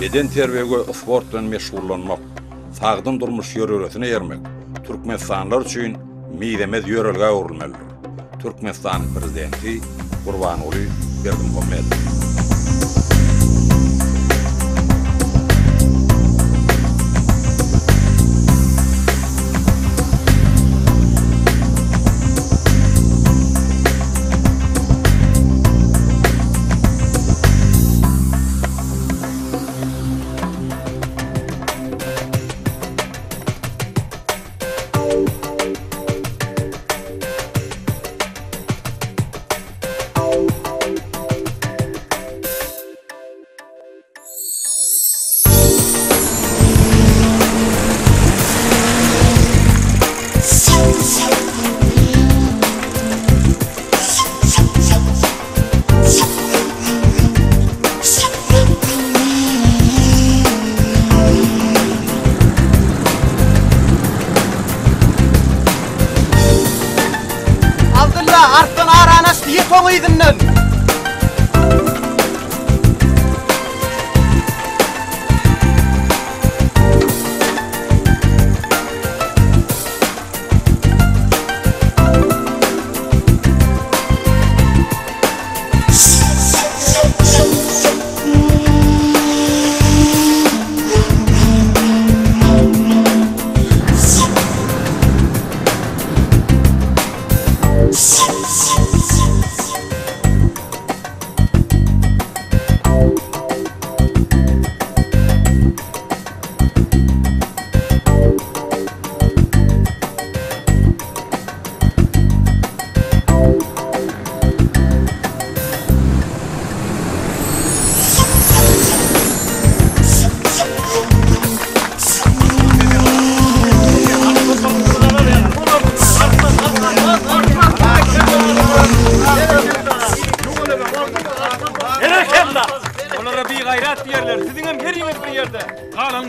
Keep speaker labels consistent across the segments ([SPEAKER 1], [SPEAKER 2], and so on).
[SPEAKER 1] beden terbiyege sport bilen meşgullanmak, sagdym durmuş ýörüresine ýermek, Türkmenistanlar üçin miýdemez ýörelge öwrülmelidir. Türkmenistan prezidenti Gurbanuly Berdimuhammedow.
[SPEAKER 2] Artdan aranas diye toňydynden.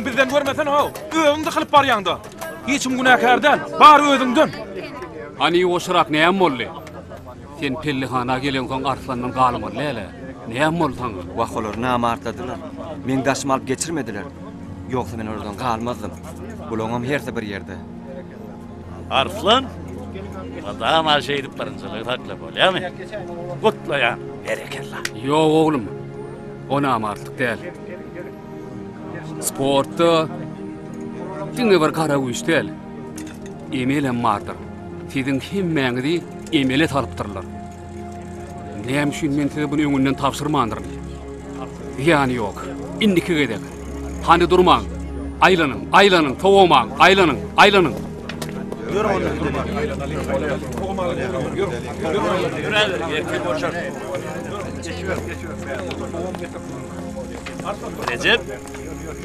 [SPEAKER 3] Bizden görmesen o, öňünde kılıp bar ýaňda. Hiçim günahkardan, bar özüňden.
[SPEAKER 4] Hani o şırak näme boldy? Sen pellihana gelen soň Arslandan galymar lele. Näme boldy taňa?
[SPEAKER 2] Wak olar namartladylar. Men daşym alyp geçirmediler. Ýoksa men oradan galmazdym. Bulaňam herse bir ýerde.
[SPEAKER 5] Arslan, adam aşy edip barynçylygy taklap bolýarmy? Gutlaýan, berekella.
[SPEAKER 4] Ýok oglum. O namartlyk däl. Sportda diňe bir kara güýç däl. Emelem mardyr. Siziň hemmeňizi emele talypdyrlar. Näme üçin men size buny öňünden tapşyrmandyr? Ýani ýok. Indiki gedek. Hani durmaň. Aýlanyň, aýlanyň, towamaň, aýlanyň, aýlanyň.
[SPEAKER 5] Recep,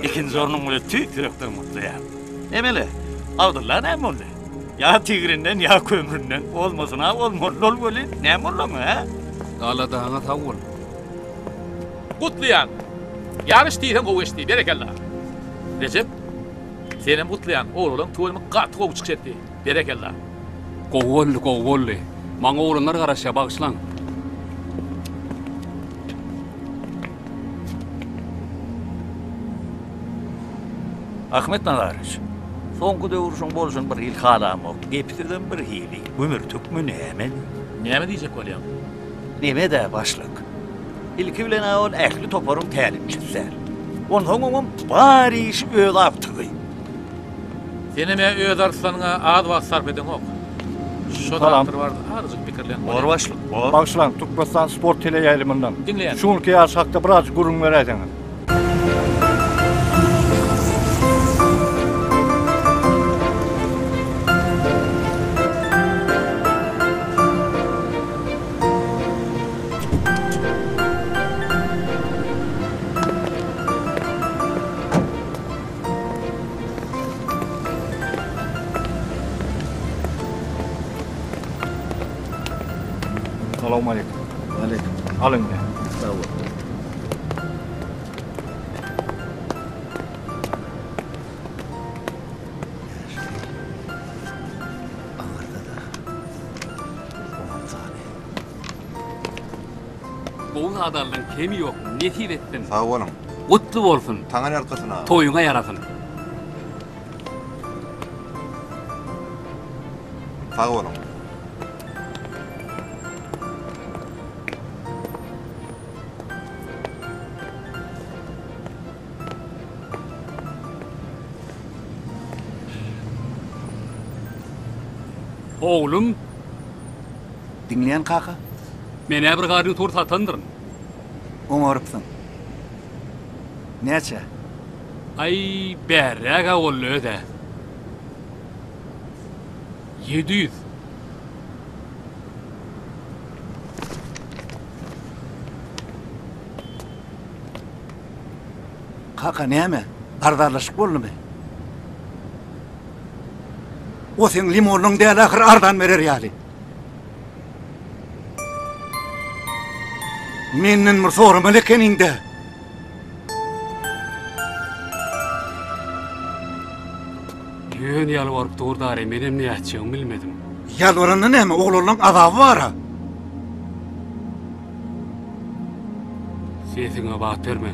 [SPEAKER 5] ikinci ornun böyle tüy direktör mutlu ya. Emeli, avdırlar ne oldu? Ya tigrinden ya kömründen olmasın ha, olmol böyle ne oldu mu ha?
[SPEAKER 4] Dala dağına tavul.
[SPEAKER 3] Gutlayan. Yarış diýsen gowy eşdi, berekella. Recep, senem gutlayan oğlum tuğumy gaty gowy çykdy. Berekella.
[SPEAKER 4] Gowolly. Maňa oğlanlar garaşa bagşlan.
[SPEAKER 5] Ahmet Nazarıç, soňky döwrüşüň bolşun bir hil halamok, gepsirden bir hili, ömür tükmü näme?
[SPEAKER 3] Näme diýjek bolýar?
[SPEAKER 5] Näme de başlyk. İlki bilen ol ähli toparyn tälimçisi. Onuň bari iş öýle aptygy.
[SPEAKER 3] Seneme öz Arslanyňa az wagt sarp eden ok. Şo tarapdyr bardy, arjyk pikirlen.
[SPEAKER 5] Bor başlyk, bor.
[SPEAKER 6] Başlan, Türkmenistan sport teleýaýlymyndan.
[SPEAKER 3] Dinleýän.
[SPEAKER 6] Şuňky ýaşakda biraz gurun berädiňiz. Assalamu alaikum.
[SPEAKER 2] Aleyküm.
[SPEAKER 6] Alın ne?
[SPEAKER 2] Sağ ol.
[SPEAKER 4] Bu adamın kemi yok. Netir ettin?
[SPEAKER 1] Sağ olun.
[SPEAKER 4] Kutlu bolsun.
[SPEAKER 7] Taňan arkasyna.
[SPEAKER 4] Toyuňa yarasyn.
[SPEAKER 7] Sag bolun.
[SPEAKER 4] Oğlum,
[SPEAKER 6] Dinleyen kaka,
[SPEAKER 4] mene bir garyny tur satandyryn.
[SPEAKER 6] oňarypsyň. Näçe?
[SPEAKER 4] Ay, bärräge bolly öde. 700.
[SPEAKER 6] Kaka näme? Ardarlaşyk boldymy? O sen limonun däl ahir ardan berer ýaly. Menden bir sorum elekeninde.
[SPEAKER 4] Yön ýalwaryp durdary menem näçeňi bilmedim.
[SPEAKER 6] Ýalwarandan näme? Oglaryň azaby bara.
[SPEAKER 4] Sesiňe batyrma.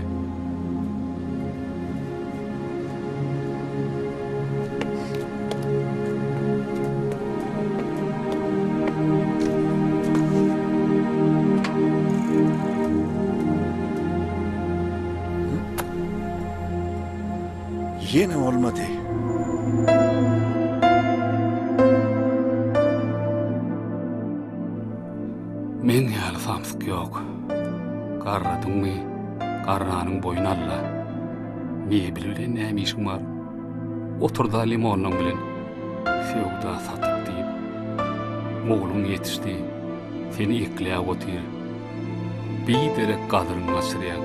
[SPEAKER 6] Yine olmadı.
[SPEAKER 4] Men ýaly samsyk ýok. Garradyňmy? Garranyň boyun alla. Mebil bilen näme işiň bar? Oturda limonyň bilen sewda satyp diýip. Oğlum yetişdi. Seni ikläp otyr. Bir derek gadyryň başyrýan.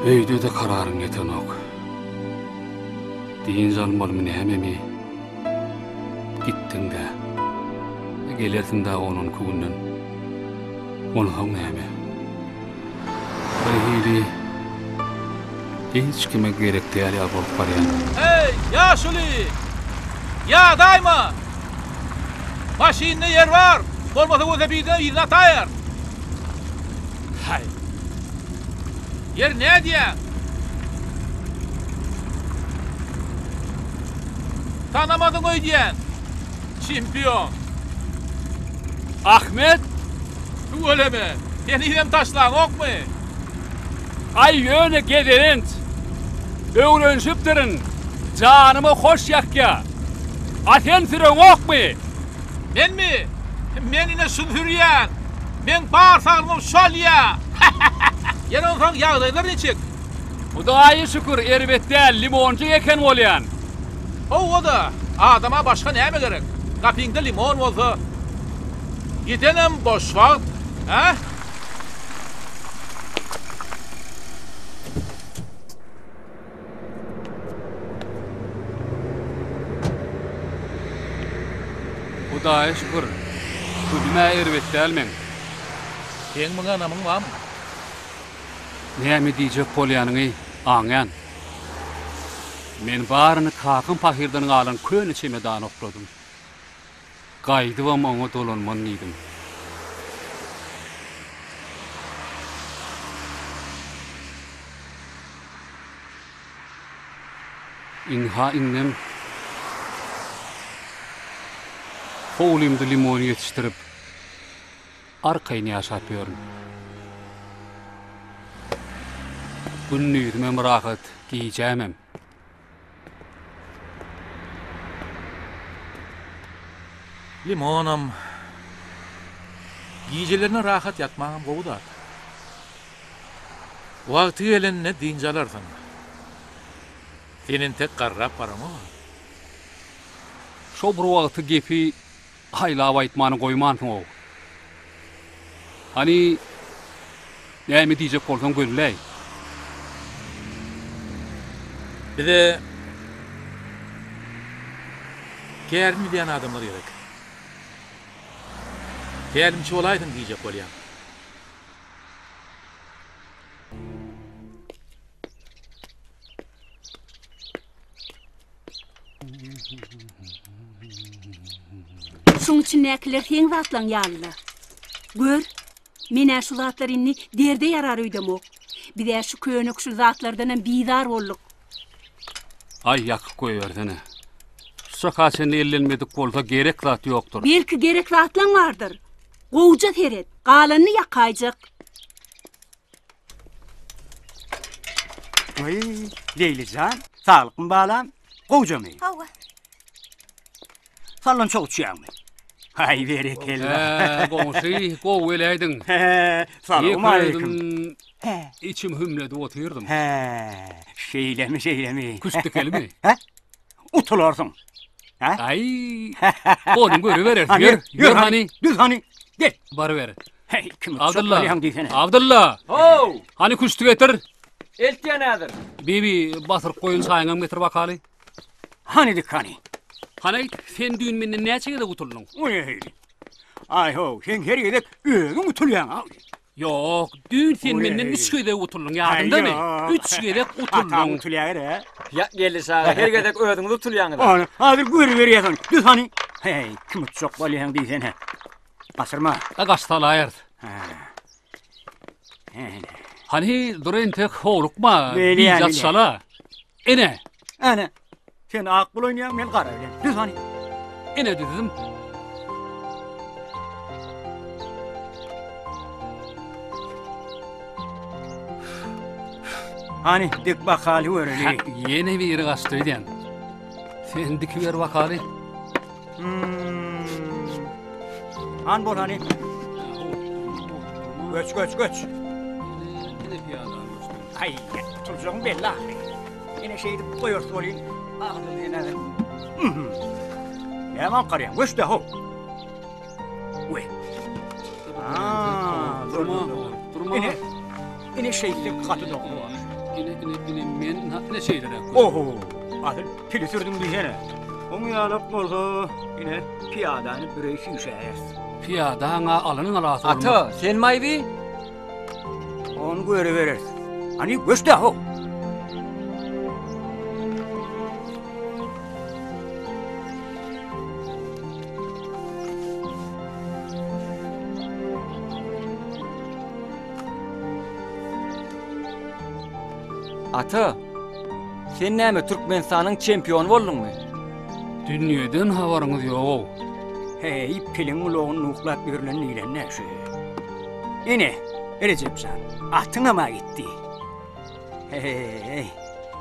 [SPEAKER 4] Öýde de kararyň ýeten ok. Diýin zalmalymy näme? Gitdiň de. Gelersin da onun kugundan. Onu hav näme? Hili hiç kime gerek değil ya bolup baryan.
[SPEAKER 3] Hey, ya Şuli! Ya daima! Maşinne yer var! Olmasa o zebiden yerine atayır! Hay! Yer ne diyen? Tanımadın o diyen! Çimpiyon!
[SPEAKER 4] Ahmet!
[SPEAKER 3] Bu öyle mi? Yeniden taşlan ok mu?
[SPEAKER 4] Ay yöne gederint! Öğrenşiptirin! Canımı hoş yakya! Aten süren ok mu?
[SPEAKER 3] Ben mi? Men yine sünhüryen! Men bağırsağımım şol ya! Yen ondan yağdaylar ne çık?
[SPEAKER 4] Hudaýa şükür erbette limoncu eken bolýan.
[SPEAKER 3] O da adama başka näme gerek? Kapyňda limon bolsa gidenem boş wagt, ha?
[SPEAKER 4] Hudaýa şükür. Güdüme erbette almen.
[SPEAKER 3] Sen muňa namyň barmy?
[SPEAKER 4] Näme diýjek bolýanyňy aňan. Men baryny kakyn pahirdan alan köni çemedan okladym. Gaýdywam oňa dolanman diýdim. İnha innem Oğlumda limonu yetiştirip arkayını yaşapıyorum. Günnüydüme mırakat giyeceğimem.
[SPEAKER 3] Limonam. Giyicilerine rahat yatmağım goğudat. Vakti gelenine deyince alarsın. Senin tek qarrap barama var.
[SPEAKER 4] Şo bir wagty gepi haýlap aýtmany goýmansyň o. Hani näme diýjek bolsaň görüläý.
[SPEAKER 3] Bize kärmi diýen adamlar gerek. Kärmçi bolaýdym diýjek bolýar.
[SPEAKER 8] Şoň üçin näkiler heň zatlaň ýalylar. Gör,
[SPEAKER 7] Mene şu zatlar inni derde yarar öydemok. Bir de şu köyönük şu zatlardan bidar olduk.
[SPEAKER 4] Ay yakıp koyuverdene. Saka sen ellenmedik bolsa gerek zat yoktur.
[SPEAKER 7] Belki gerek zatlan vardır. Goğuca teret, qalanını yakayacak.
[SPEAKER 6] Oy, Leylican, sağlıkın bağlam. Koca mı?
[SPEAKER 8] Hava.
[SPEAKER 6] Sallan çok uçuyan mı? Hay berekella.
[SPEAKER 4] Goňşy, gow eleýdin.
[SPEAKER 6] Sağlıkın aleyküm.
[SPEAKER 4] İçim hümledi oturdum.
[SPEAKER 6] Şeylemi.
[SPEAKER 4] Küstük elmi.
[SPEAKER 6] Utularsın.
[SPEAKER 4] Ay. Oğlum görüverer. Yer hani.
[SPEAKER 6] Düz hani. Gel.
[SPEAKER 4] Bar ver.
[SPEAKER 6] Hey, kim
[SPEAKER 4] Abdullah. Abdullah.
[SPEAKER 2] Ho!
[SPEAKER 4] Hani küstü getir.
[SPEAKER 2] Eltgen nädir?
[SPEAKER 4] Bibi basır koyun sayıngam getir bakaly.
[SPEAKER 6] Hani dik hani.
[SPEAKER 4] Hani sen düğün menden näçe de utuldun?
[SPEAKER 6] Oy. Ay ho, sen her yedek öğün utulayan abi.
[SPEAKER 4] Yok, düğün sen menden 3 göde utuldun yadında mı? 3 göde
[SPEAKER 6] Atam
[SPEAKER 4] utuldun.
[SPEAKER 6] utulayan he.
[SPEAKER 2] Ya geldi sağa. Her gedek ödüňi tutulýaňyz.
[SPEAKER 6] Ana, hazır görüveriyorsun. Düz hani. Hey, kim çok balyan diýsen he. Asırma.
[SPEAKER 4] Agastalayır. Hani duran tek horukma.
[SPEAKER 6] Beli
[SPEAKER 4] Bizat
[SPEAKER 6] yani.
[SPEAKER 4] sala. Ene.
[SPEAKER 6] Ana. Sen akıl oynayan men kara bilen. Düz hani.
[SPEAKER 4] Ene dedim.
[SPEAKER 6] Hani dik bakali öyle.
[SPEAKER 4] Yine bir yeri gastoydan. Sen dikiver bakaly.
[SPEAKER 6] Han bol hani. Göç. Ay, tutacağım bella. Yine şeydi koyuyorsun olayım. Ağzını yine. Yaman karıyan, göç de ho. Uy.
[SPEAKER 4] Durma.
[SPEAKER 6] Yine şeydi katı dokumu var.
[SPEAKER 4] Yine men ne şeyler yapıyor?
[SPEAKER 6] Oho. Adil pili sürdüm diyene. Onu yalıp olsa yine piyadanı büreysi yüşeyersin.
[SPEAKER 4] Piyada hana alanın alası olma.
[SPEAKER 2] Ata, sen maybi?
[SPEAKER 6] Onu görüverirsin. Hani göç de ho.
[SPEAKER 2] Ata, sen näme Türkmenistanyň çempionu boldunmy?
[SPEAKER 4] Dünýeden habaryňyz ýok.
[SPEAKER 6] Hey, pilin uloğun nuhlat görülen ilen näşe. Yine, Recepcan, atına ma gitti. Hey,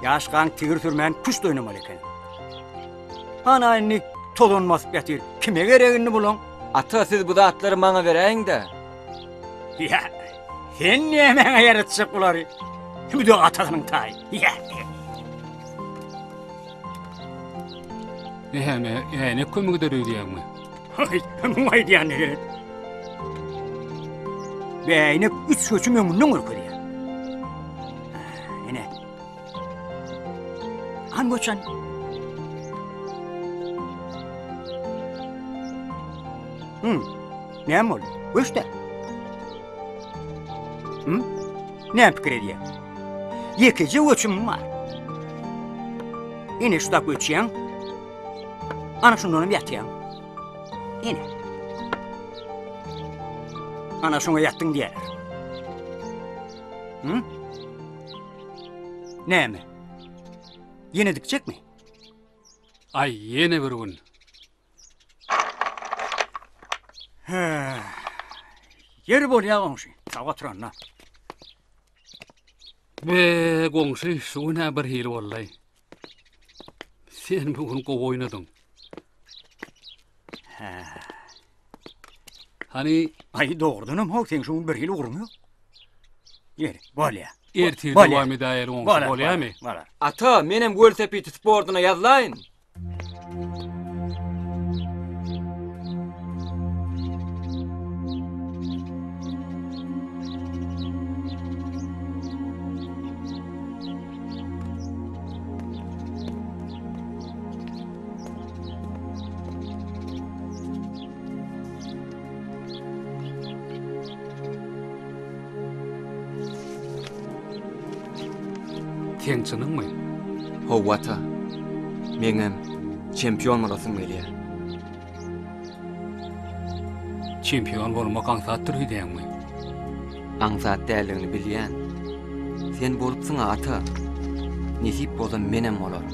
[SPEAKER 6] yaşkan tigir sürmen püşt oynamalı eken. Ana inni tolunmaz getir, kime gereğini bulun?
[SPEAKER 2] Ata, siz bu zatları maňa bereň-de.
[SPEAKER 6] Ya, sen niye mene yaratacak buları? Bir de atasının tay. Ya.
[SPEAKER 4] Ne kömügi de röýdýärmi?
[SPEAKER 6] Ay, vay diyen ne gerek? Beyni 3 köçü memnunun ürküdü ya. Yine. Han koçan. Ne mi oldu? Göçte. Ne fikir ediyor? Yekici uçum var. Yine şu da göçüyen. Ana şundan yatıyan. Yine. Ana şuna yattın diyeler. Ne mi? Yine dikecek mi?
[SPEAKER 4] Ay yine bir gün.
[SPEAKER 6] Yeri bol ya komşu. Sava turanla.
[SPEAKER 4] Be goňşy, şuna bir hili bollay. Sen bugün go oynadın. Hani
[SPEAKER 6] Ay doğrudanım ho sen şunun bir hili vurmuyor. Yeri bol ya.
[SPEAKER 4] ertir dowam edýär goňşy bolýarmy?
[SPEAKER 2] Ata, menem World Sportuna ýazlaýyn.
[SPEAKER 4] Kençiniňmi?
[SPEAKER 2] Howa ata, meňem çempion bolasym gelýär.
[SPEAKER 4] Çempion bolmak aňsatdyr diýäňmi?
[SPEAKER 2] Aňsat däldigini bilýän. Sen bolupsyň ata. Nesip bolsa menem bolar.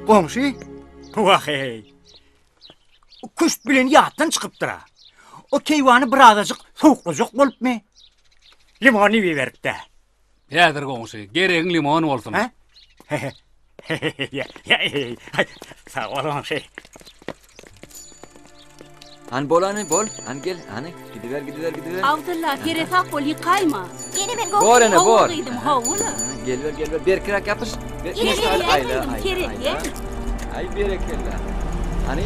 [SPEAKER 6] Komşu? Vahey. Küst bilen yatdan çıkıptıra. O keyvanı birazcık soğuklucuk bolup mu? Limonu biberip de.
[SPEAKER 4] Häzir goňşy, geregiň limon bolsun.
[SPEAKER 6] Ha? Sağ ol komşu.
[SPEAKER 2] An bolany bol, an gel, ani gidiver.
[SPEAKER 7] Abdullah teresak bol yıkayma.
[SPEAKER 8] Yeni men
[SPEAKER 2] Bor ene bor.
[SPEAKER 7] Oğluydım havula.
[SPEAKER 2] Gelver, berkirak yapış. Ay berekella. Hani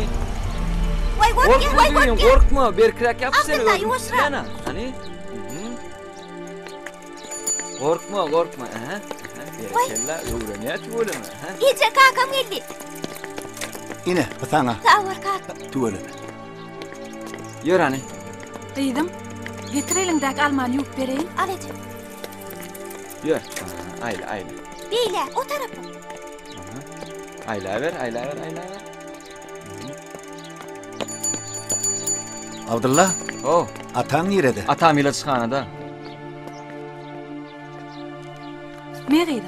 [SPEAKER 8] Vay
[SPEAKER 2] korkma, berkirak yapış sen.
[SPEAKER 8] Abdullah, yavaşra.
[SPEAKER 2] Hani? Korkma. Aha. Berekella, öwrenýär bolama.
[SPEAKER 8] İyice kakam geldi.
[SPEAKER 6] Yine sana.
[SPEAKER 8] Sağ ol kaka.
[SPEAKER 6] Tuvaleme.
[SPEAKER 2] Ýör hani.
[SPEAKER 9] Ýydım. Getir elindäki almany ýuwup bereýin.
[SPEAKER 8] Alacağım.
[SPEAKER 2] Ýör. Ayla.
[SPEAKER 8] Beyle o tarafı.
[SPEAKER 2] Ayla ver.
[SPEAKER 6] Abdullah,
[SPEAKER 2] Oh,
[SPEAKER 6] atan nerede?
[SPEAKER 2] atam ilaçxanada.
[SPEAKER 9] Meýdim.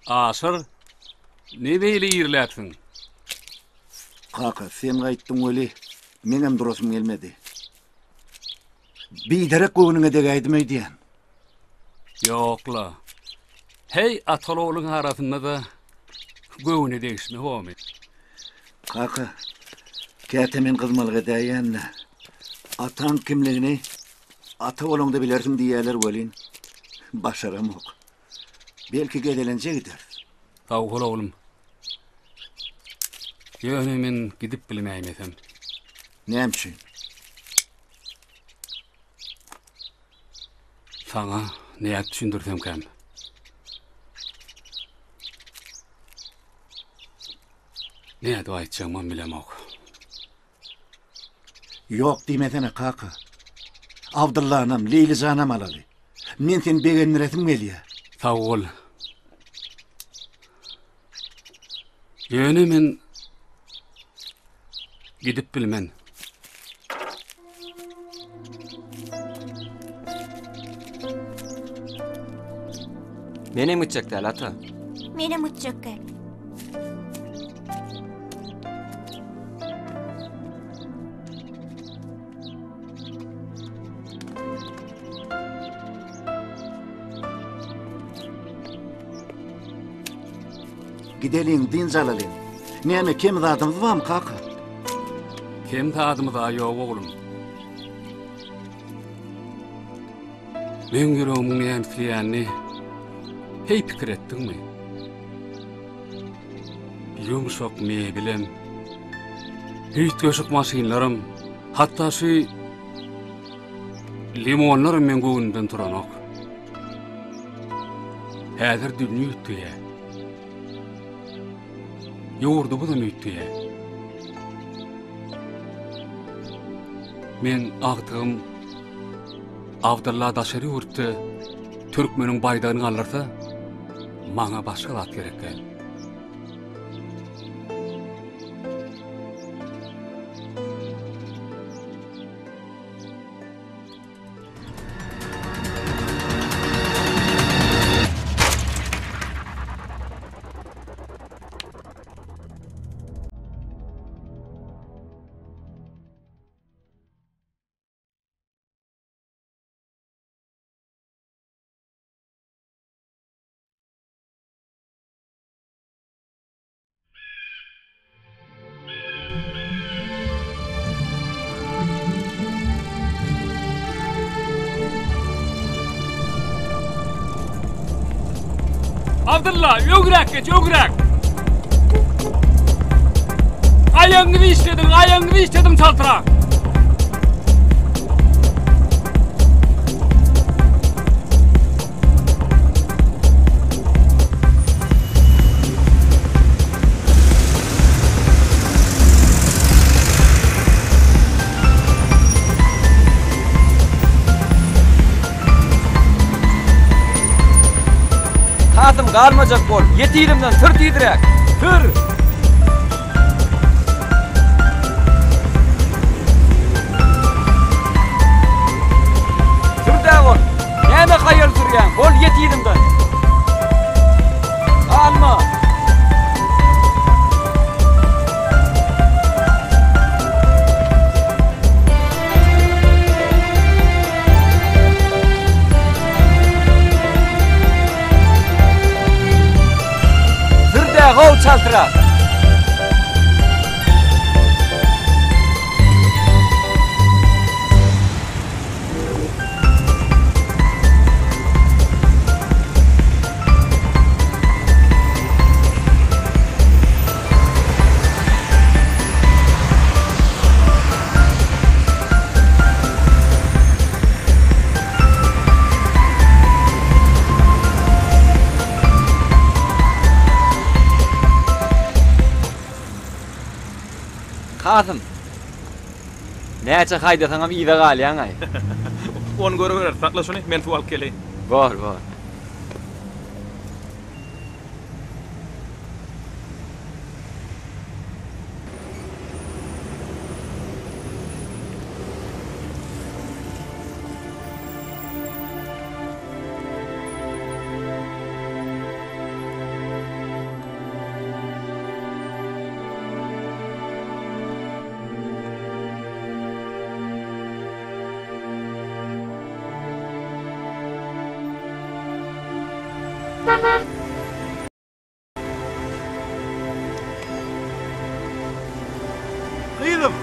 [SPEAKER 4] Aşır, ne beýle ýerläpsiň?
[SPEAKER 10] Kaka, sen gaýtdyň öli, menem durasym gelmedi. Biderek göwnüňe de gaýdymaýdyan.
[SPEAKER 4] Ýokla. Hey atalowluň arasynda da göwne degişme homy.
[SPEAKER 10] Kaka, kätemen kızmalyga daýan. Atan kimligini ata bolanda bilersiň diýerler welin. Başaramok. Belki gedelenje gider.
[SPEAKER 4] Tawul oğlum. Ýöne men gidip bilmeýmesem.
[SPEAKER 10] Näme?
[SPEAKER 4] Sana näýe düşündirsem käm. Näýe aýtjagmam bilemok.
[SPEAKER 10] Yok diýmesene kaka. Abdullah anam, Leyla anam alaly. Men sen begenleretim gelýär.
[SPEAKER 4] Tawul. Ýöne men gidip bilmen.
[SPEAKER 2] Menem gitjekdi ata.
[SPEAKER 8] Menem uçacak gel.
[SPEAKER 10] Gidelin din zalalin. Näme kim zadymyz barmy kaka?
[SPEAKER 4] Kim tadymy da ýok oglum. Men ýüregimiň ämsilýänini hey pikir etdiňmi? Ýumşak mebilem, hiç göşük maşinlarym, hatda şu limonlarym men göwünden turanok. Häzir dünýä ütdiýär. Ýurdu bu da ütdiýär. Men agdygym Abdullah daşary urtdy. Türkmeniň baýdagyny alyrsa, maňa başga zat gerekdir. Abdullah, ögrek geç, ögrek. Ayağını işledim çaltırak.
[SPEAKER 2] Kasım kalmayacak bol. Yetiydimden tır tiyrek. Tır. Tır da ol. Neme kayır sürgen. Bol yetiydimden. Alma. Gol çaltıra. Kasım. Näçe hayda saňam ýyda galýan ay.
[SPEAKER 11] Onu görüver, sakla şunu, men su alyp geleýin.
[SPEAKER 2] Bor.
[SPEAKER 10] Kıydım.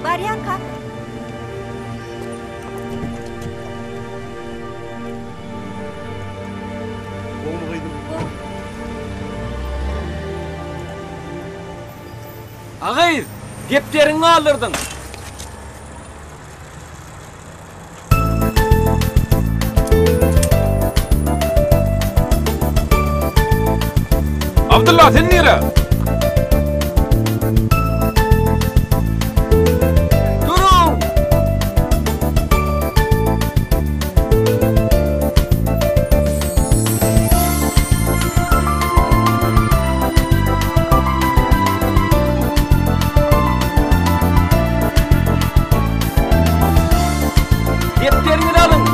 [SPEAKER 8] Baryan kalk.
[SPEAKER 10] Oğlu kıydım.
[SPEAKER 2] Ağayız, depterini aldırdın.
[SPEAKER 11] Abdullah, sen nere?
[SPEAKER 2] Durun! Depterini alın.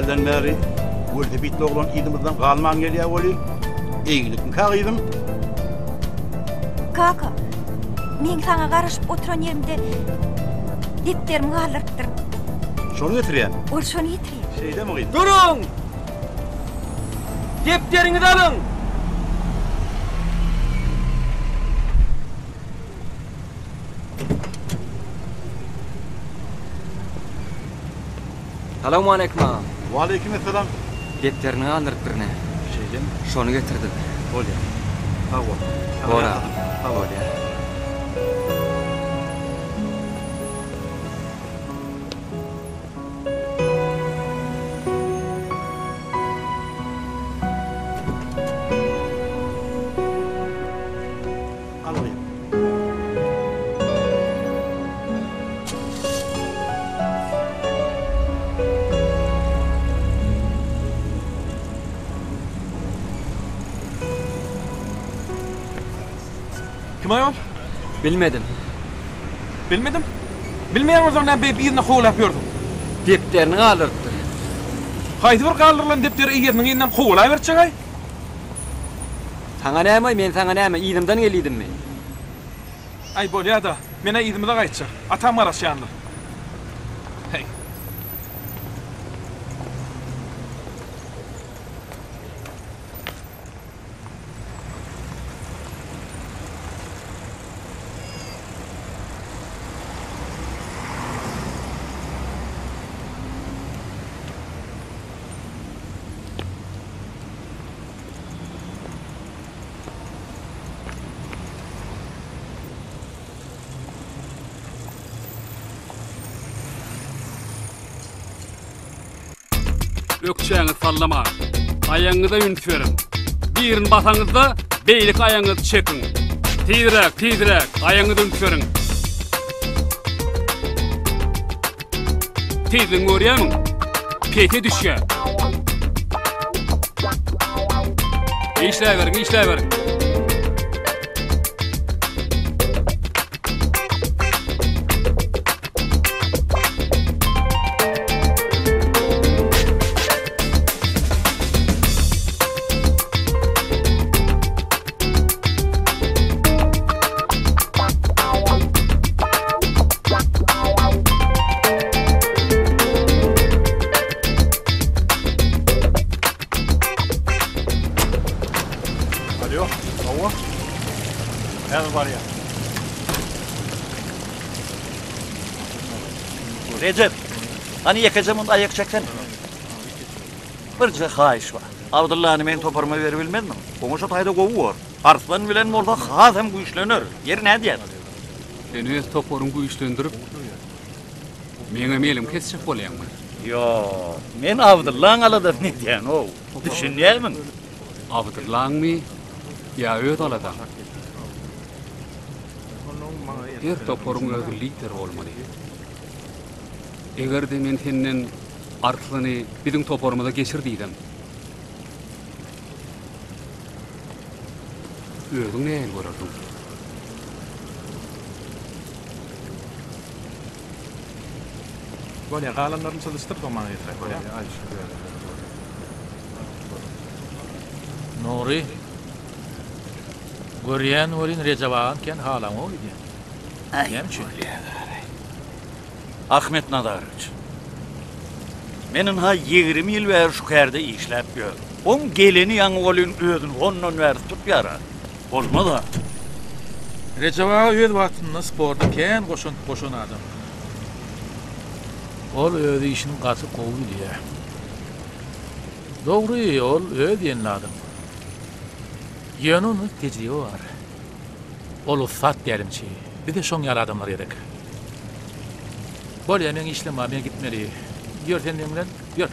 [SPEAKER 10] Halden beri Gülde bitli oğlan idimizden kalman geliyor oli. Eğilikini kağıydım.
[SPEAKER 8] Kaka, men sana garaşıp oturan yerimde dipterimi alırttırım.
[SPEAKER 10] Şonu getireyim.
[SPEAKER 8] Ol şonu getireyim.
[SPEAKER 10] Şeyde mi kıydım?
[SPEAKER 2] Durun! Depterini alın. Selamun aleyküm ağam.
[SPEAKER 10] Ve aleykümselam.
[SPEAKER 2] Depterini aldırıp birine.
[SPEAKER 10] Şeyde mi?
[SPEAKER 2] Şonu getirdim.
[SPEAKER 10] Ol ya. Hava.
[SPEAKER 2] Bora. Ol ya.
[SPEAKER 10] Alayım.
[SPEAKER 11] Kim ayol?
[SPEAKER 2] Bilmedim.
[SPEAKER 11] Bilmedim. Bilmeyen o zaman ben bir yerine kovul yapıyordum.
[SPEAKER 2] Depterini aldırıptı.
[SPEAKER 11] Haydi bir kaldırılan depteri iyerinin yeniden kovul ayverçek ay.
[SPEAKER 2] Sana näme, men sana näme? İdimden gelidimmi?
[SPEAKER 11] Ay bolýa da, mene idimde gaýtjak. Atam garaşýandy. Hey.
[SPEAKER 4] Ökçäňiz sallama. Aýaňyza ünt berin. Birin basaňyzda beýlik aýaňyzy çekin. Tiýdirek, aýaňyzy ünt berin. Tiýdiň görýärmiň? Pete düşýär. İşläberin.
[SPEAKER 5] Recep, hani yakacağımın ayak çeksen? Birce haýyş var. Abdullah'ını men toparma berebilmedimmi? Oňa taýda gowy var. Arslan bilen orada hazam güýçlenir. Yer nädýär?
[SPEAKER 4] Sen öz toporuňy güýçlendirip meňe melim kesip bolýarmy?
[SPEAKER 5] Yo, men Abdullah'ın aladan ne diyen o? Düşünýärmiň?
[SPEAKER 4] Abdullah'my ya öz aladan? Her toporuň öz lider bolmaly. Eger de men senden Arslany biziň toporumyza geçirdiýdim. Özüň näme görerdiň?
[SPEAKER 11] Bolýa galanlaryny çalışdyr tomaň ýetirek bolýa.
[SPEAKER 3] Nuri. Görýän bolyn Rejaban ken halam o idi. Näme?
[SPEAKER 5] Ahmet Nadarıç. Menin ha 20 yıl ver şu kerde işlep gör. On geleni yan olun ödün ondan ver tut yara. Olma da.
[SPEAKER 3] Recaba öýed wagtyny sporda ken goşun adam. Ol öýdi işini gaty gowy diýär. Dogry ol öýdýän adam. Ýönuny tejribe var. Ol usat diýerimçi. Bir de şoň ýaly adamlar edek. Bolýa men işlema men gitmeli. Ýör sen bilen, ýör.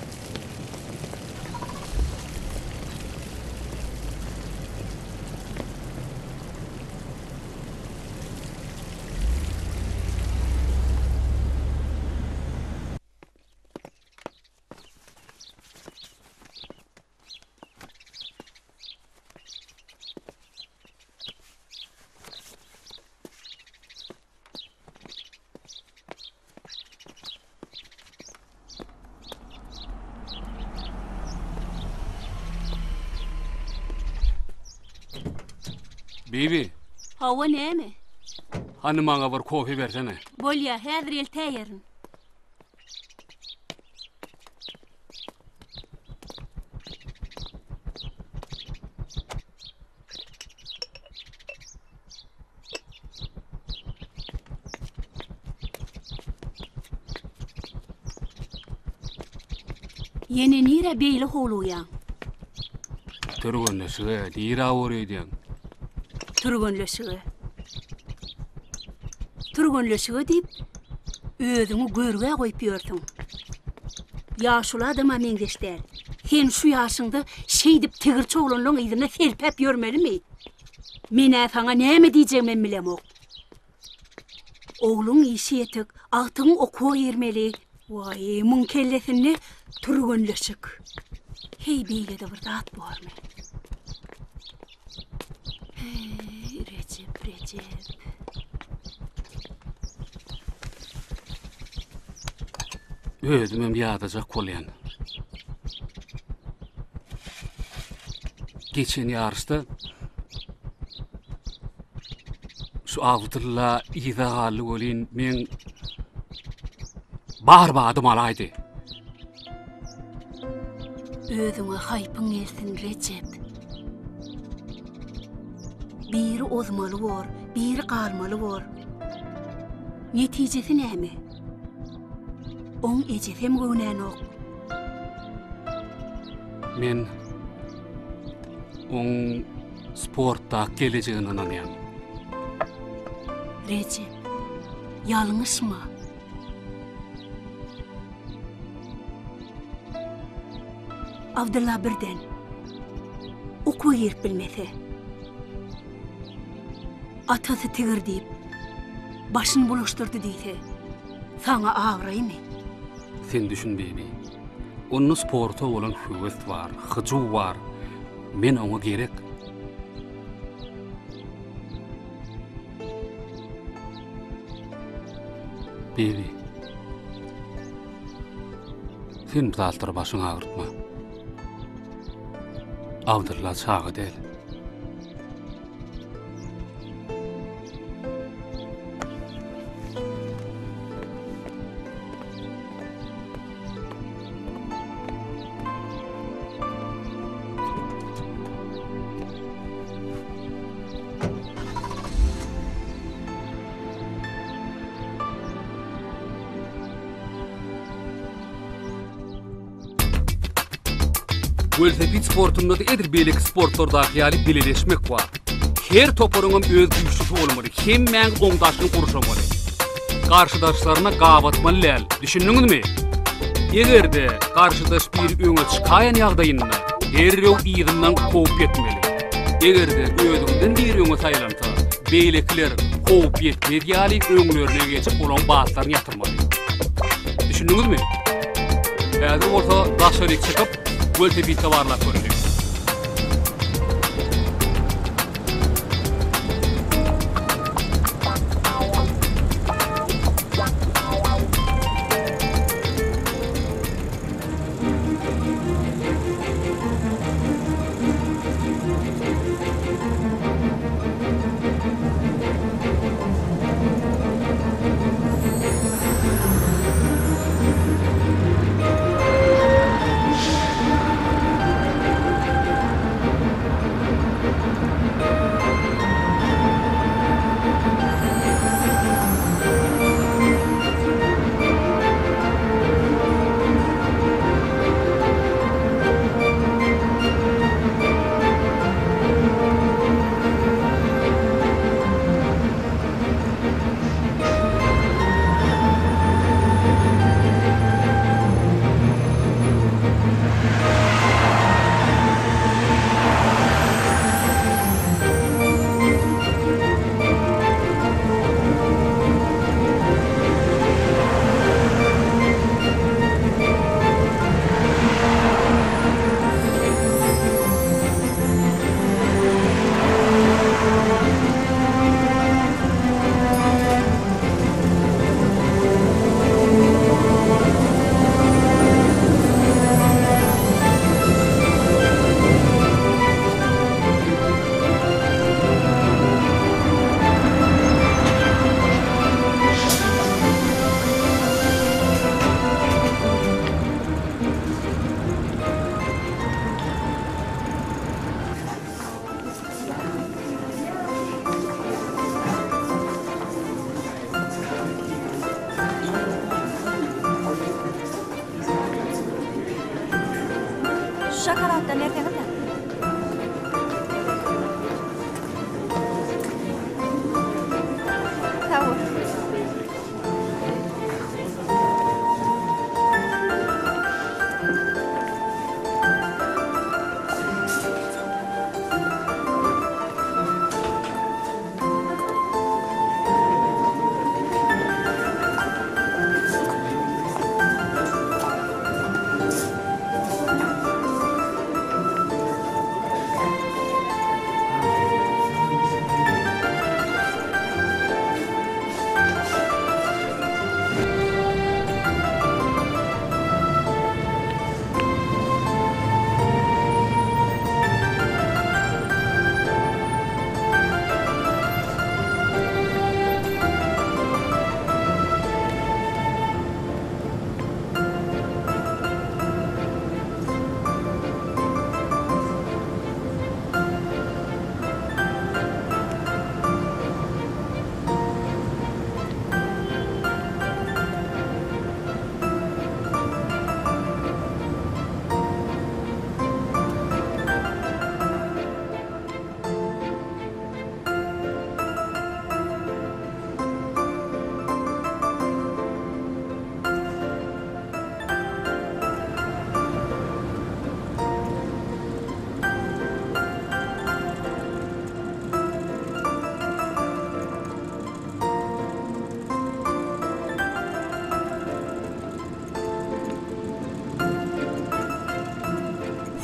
[SPEAKER 4] Bibi,
[SPEAKER 7] Hawa näme?
[SPEAKER 4] hani maňa bir kofe bersene.
[SPEAKER 7] Bolýa, häzir el täýärin. Yeni nire beýle holuýan.
[SPEAKER 4] Törgönlesiňe diýra awryýdyn.
[SPEAKER 7] Turgunlösüge dip özüňi görge goýup ýördiň. Ýaşul adama meňdeşler. Sen şu ýaşyňda şeýdip tigirçi oglanlaryň ýerine serpep ýörmelimi? Mene saňa näme diýjegimi bilemok. Ogluň işi ýetik, agtyň okuw ýermeli. Vay, muň kellesinde turgunlösük. Hey beýle de bir zat barmy? Recep.
[SPEAKER 4] Özümem ýadajak bolýan. Geçen ýarışda şu Abdulla izagalı bolin men barbadım alaydı.
[SPEAKER 7] Özüňe haýpyň gelsin Recep. Biri ozmaly bor, biri galmaly bor. Netijesi näme? On ejefem göwnänok.
[SPEAKER 4] Men on sportda geleceğine inanýam.
[SPEAKER 7] Recep, yalňyşma. Abdullah birden okuwa girip bilmese. Atasy tigir diýip başyny bulaşdyrdy diýse, saňa agrymy?
[SPEAKER 4] Sen düşünbeými? Onun sporta olan hüwes var, hyju var. Men oňa gerek. Bebi. Sen zaltyr başyňy agyrtma. Abdullah çağı değil. Velosiped sportunda da edir beýleki sportlarda ýaly bileleşmek var. Her toparyňam öz güýçlüsi bolmaly, hem men oňdaşlyk guruşamaly. Karşıdaşlaryna gabatmaly läl. Düşündiňizmi? Egerde karşıdaş bir öňe çykaýan ýagdaýynda derrew ýygynyň kowup etmeli. Egerde özüňden bir öňe saýlanta, beýlekler kowup etmeli ýaly öňlerine geçip olan batlaryny ýatyrmaly. Düşündiňizmi? Häzir orta daşaryk çykyp velosipedde barlap görýär.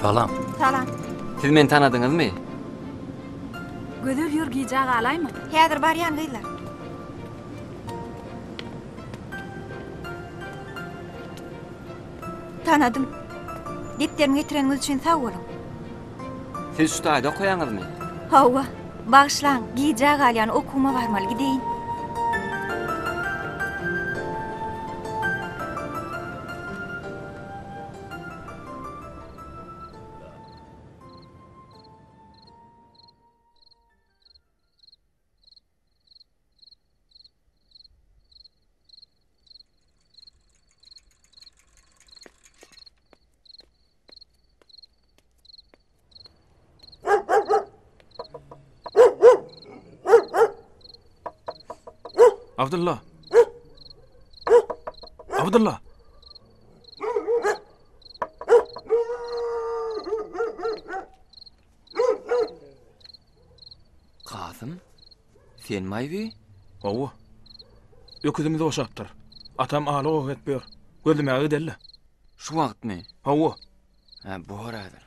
[SPEAKER 4] Salam.
[SPEAKER 8] Salam.
[SPEAKER 2] Siz meni tanıdınızmı?
[SPEAKER 9] Gödül ýör giyjak alaymy?
[SPEAKER 8] Häzir barýan gyýlar. Tanadym. Dipderimi getireniz üçin sag bolun.
[SPEAKER 2] Siz şu taýda okuyaňyzmy?
[SPEAKER 8] Hawa, bagşlaň, giyjak alýan okuma barmaly gideýin.
[SPEAKER 11] Abdullah. Abdullah.
[SPEAKER 2] Kasım, sen maýby?
[SPEAKER 11] Hawa. Öküzümizde oşapdyr. Atam aly ok etýär. Gözümäge delle.
[SPEAKER 2] Şu wagtmy?
[SPEAKER 11] Hawa.
[SPEAKER 2] Ha, bu horadyr.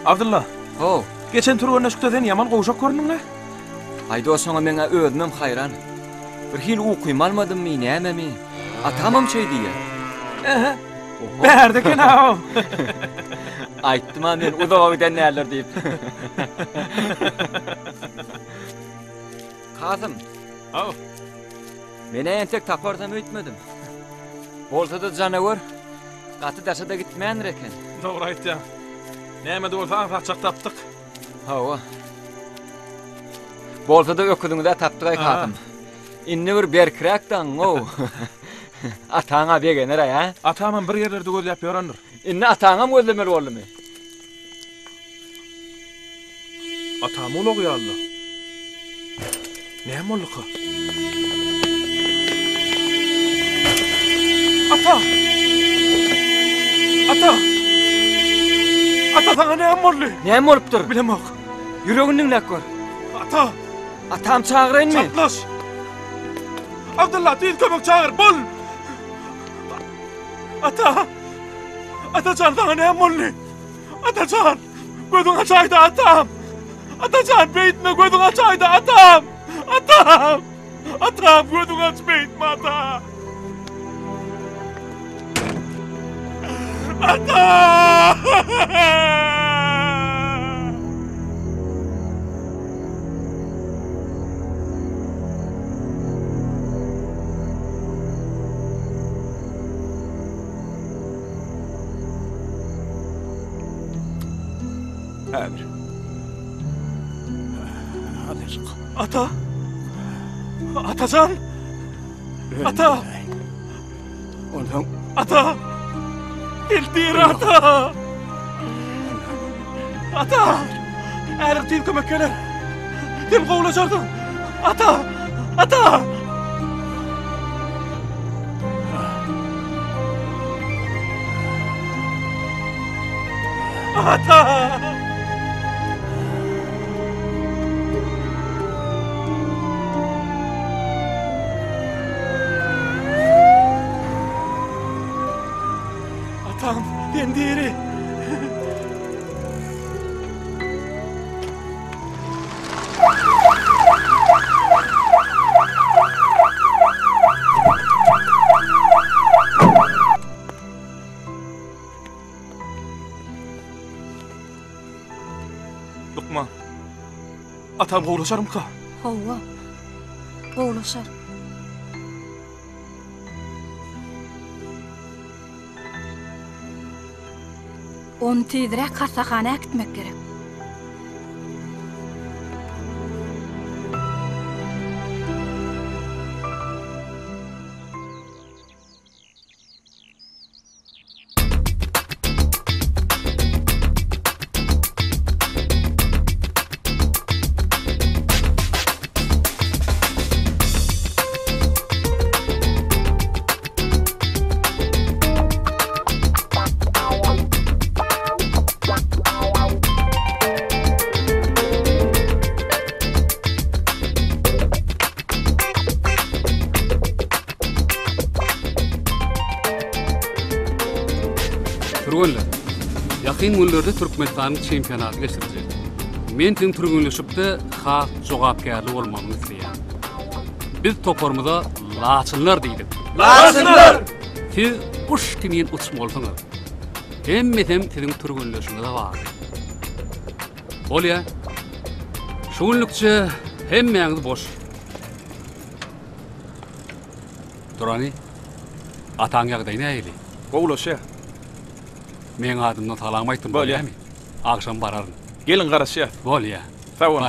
[SPEAKER 11] Abdullah.
[SPEAKER 2] Ho.
[SPEAKER 11] Geçen tur görnüşükden yaman gowşak görnüňle.
[SPEAKER 2] Aýda soňa meňe özüm hayran. Bir hil uqym almadymmy, näme? Atamam şey diýe.
[SPEAKER 11] Bärdeken aw.
[SPEAKER 2] Aýtdym men uzağa giden näler diýip. Kasım.
[SPEAKER 11] Aw.
[SPEAKER 2] Mene entek taparsam öýtmedim. Bolsa da janawar. Gaty daşa da gitmändir eken.
[SPEAKER 11] Dogry aýtdy. Näme de bolsa paçak tapdyk.
[SPEAKER 2] Hawa. Bolsa da öküdüňde tapdyk ay Kasım. Inni bir berkrakdan o. Ataňa begener ha?
[SPEAKER 11] Atamam bir ýerlerde gözläp ýörendir.
[SPEAKER 2] Inni ataňa gözlemeli boldymy?
[SPEAKER 11] Atam ulug ýaly. Näme uluk? Ata! Ata! Ata sana näme boldy?
[SPEAKER 2] Näme bolupdyr?
[SPEAKER 11] Bilemok.
[SPEAKER 2] Ýüregiň näkör?
[SPEAKER 11] Ata!
[SPEAKER 2] Atam çağırynmy?
[SPEAKER 11] Çatlaş! Abdullah değil kömek çağır, bol! Ata! Atacan sana näme boldy? Atacan! Gözüň açaýdy atam! Atacan beýtme gözüň açaýdy atam! Atam! Atam gözüň aç beýtme ata! Ata!
[SPEAKER 10] Häzir.
[SPEAKER 11] Ata! Atacan! Ata!
[SPEAKER 10] Ondan
[SPEAKER 11] Ata! İldir ata! Ata! Eğer din kömek gelir. Din kovulacaktın. Ata! Ata! Ata! Atam, dendiri. Lukman, atam kovlaşarım ka?
[SPEAKER 9] Hawa. Gowlaşar. On tezirek hastahaneye gitmek gerek.
[SPEAKER 4] Turgunlar. Yakın günlerde Türkmenistan'ın çempionatı geçirecek. Men tüm turgunlaşıpda ha jogapkarlı olmamı isteyen. Biz toparmıda laçınlar deydik.
[SPEAKER 11] Laçınlar!
[SPEAKER 4] Siz uç kiniyen uçmalısınız. Hem sizin turgunlaşınız da var. Ol ya. Şunlukça hemmeňiz boş. Durani. Ataň ýagdaýyny äýli.
[SPEAKER 11] Gowlaşa.
[SPEAKER 4] Men adymdan talamaytym
[SPEAKER 11] bolýarmy?
[SPEAKER 4] Akşam bararyn.
[SPEAKER 11] Gelin garaşa.
[SPEAKER 4] Bolýa.
[SPEAKER 11] Sag ol.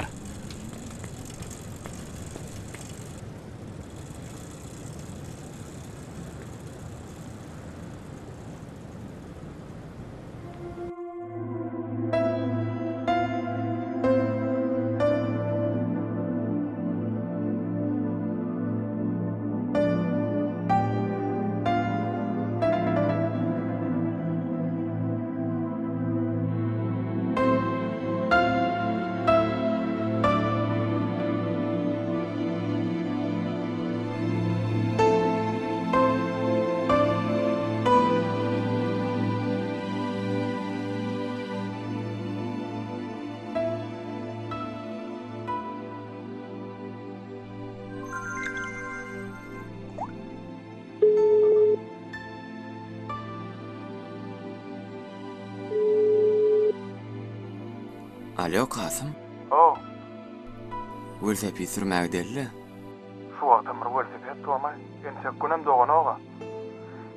[SPEAKER 2] Alo Kasım.
[SPEAKER 11] O,
[SPEAKER 2] Welsepi sürmäge delli.
[SPEAKER 11] şu atamır velosiped tuamay. Ensek günem doğanaga.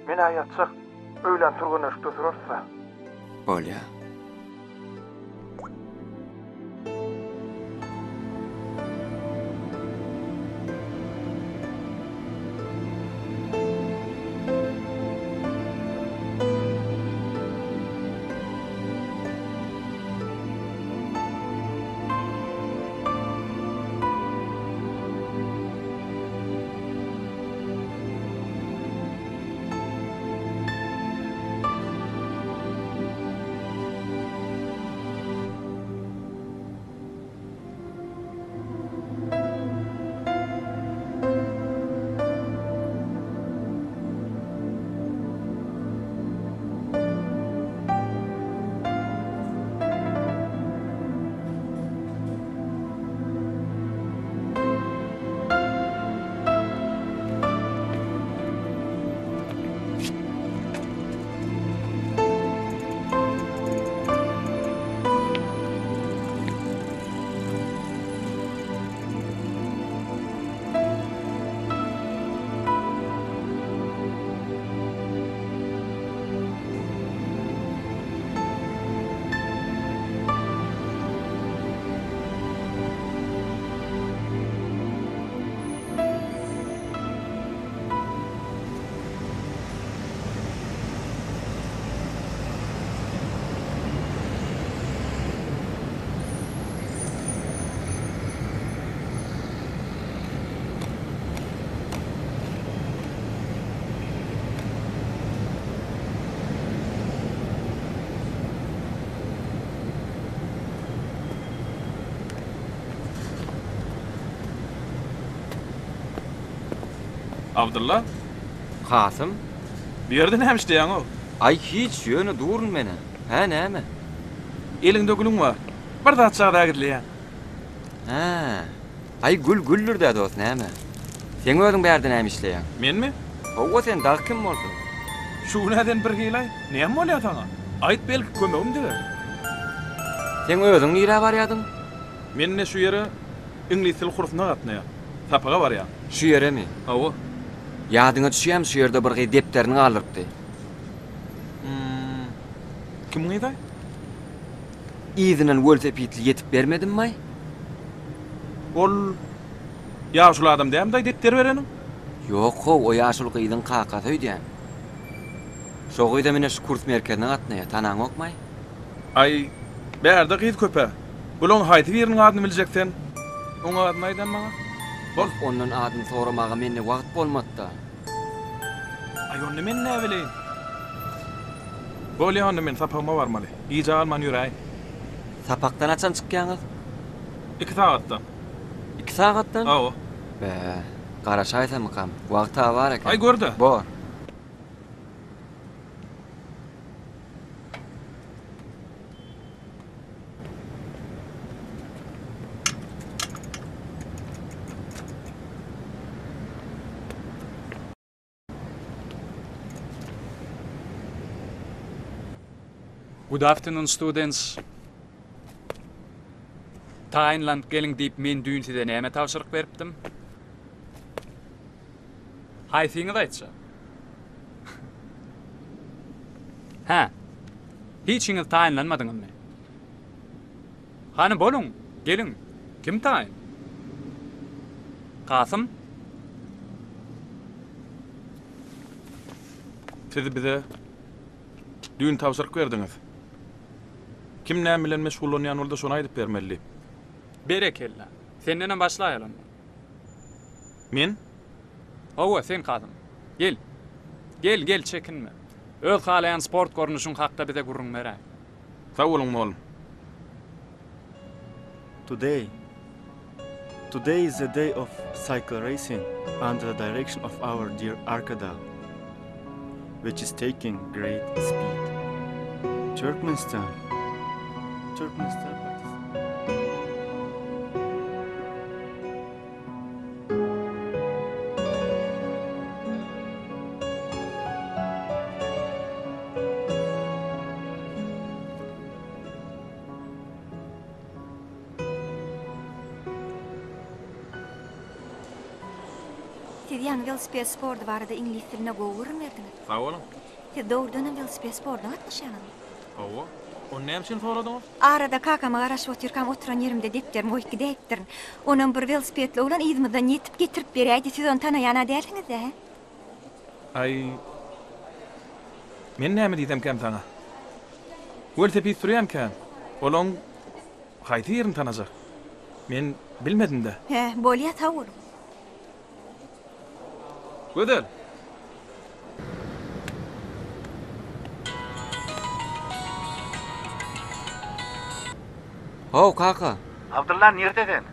[SPEAKER 11] Men ayatsak, öýlen turgunlaşykda sürerse.
[SPEAKER 2] Bolýa.
[SPEAKER 11] Abdullah,
[SPEAKER 2] Kasım.
[SPEAKER 11] bir ýerde näme işleýän o?
[SPEAKER 2] Ay hiç ýöne durun meni. Ha näme?
[SPEAKER 11] Elinde gülüň bar. Bir zat çagda gidilýän.
[SPEAKER 2] Ha. Ay güllürde dost näme? Sen özüň bärde näme işleýän?
[SPEAKER 11] Menmi?
[SPEAKER 2] O sen dag kim boldun?
[SPEAKER 11] Şu näden bir gylay? Näme bolýar taňa? Aýt belki kömegim diler.
[SPEAKER 2] Sen özüň ýere barýadyň?
[SPEAKER 11] Men ne şu ýere ingliz til kursyna gatnaýar. Tapaga barýar.
[SPEAKER 2] Şu ýere mi?
[SPEAKER 11] Hawa.
[SPEAKER 2] Ýadyňa düşýärmi şu ýerde bir gyý depderini galypdy.
[SPEAKER 11] Kim gaýda?
[SPEAKER 2] İzinen Wolfepitli yetip bermedin mi?
[SPEAKER 11] Ol ýaşul adam däm-de depder berenim.
[SPEAKER 2] Yok o ýaşul gyýdyň kakasy öýdän. Şo gyýda mene şu kurs merkezine gatnaýar, tanaň okmay?
[SPEAKER 11] Ay, bärde gyýd köpe. Bulan haýty ýeriniň adyny biljeksen, oňa adyny aýdan maňa.
[SPEAKER 2] Bol onun adyny soramaga menne wagt bolmady.
[SPEAKER 11] Ay onu men näme bileýin? Bolýar onu men sapagma barmaly. Iýje alman ýüräý.
[SPEAKER 2] Sapakdan açan çykýaňyz?
[SPEAKER 11] 2 sagatdan.
[SPEAKER 2] 2 sagatdan?
[SPEAKER 11] Awa.
[SPEAKER 2] Be, garaşaýsamy kam. Wagta bar eken.
[SPEAKER 11] Ay gördi.
[SPEAKER 2] Bor.
[SPEAKER 4] Good afternoon, students. Thailand geling deyip men düğün size näme tavsırık beripdim? Haysiňiz aýtsa. Ha. Hiçiňiz taýinlanmadyňyzmy? Hany bolun, gelin. Kim taýin? Kasım?
[SPEAKER 11] Siz bize düğün tavsırık berdiňiz. Kim näme bilen meşgullanýan bolsa şonu aýdyp bermeli.
[SPEAKER 4] Berekella. Senden başlaýalım.
[SPEAKER 11] Men?
[SPEAKER 4] Owa, sen Kasım. Gel. Gel çekinme. Öz halayan sport görnüşüň hakda bize gurrun berä.
[SPEAKER 11] Sağ olun oğlum.
[SPEAKER 12] Today is a day of cycle racing under the direction of our dear Arkada, which is taking great speed. Turkmenistan.
[SPEAKER 8] Siz yan velosiped sportu barada ingliz diline gowurun berdiňiz.
[SPEAKER 11] Sağ olun.
[SPEAKER 8] Siz doğrudan velosiped sportuna atmışyňyz.
[SPEAKER 11] Owa. O näme için soradyňyz?
[SPEAKER 8] Arada kakama garaşyp oturkam oturan yerimde depterim oýky depterim. Onuň bir velosipedle ulan ýyzmydan ýetip getirip berýärdi. Siz onu tanaýana dälsiňiz-de.
[SPEAKER 11] Ay. Men näme diýdem kem sana? Welosiped sürýänken, olaň haýdy ýerini tanajak. Men bilmedim de.
[SPEAKER 8] He, bolýa tawul.
[SPEAKER 11] Gödel.
[SPEAKER 2] Ho, kaka.
[SPEAKER 10] Abdullah nereden?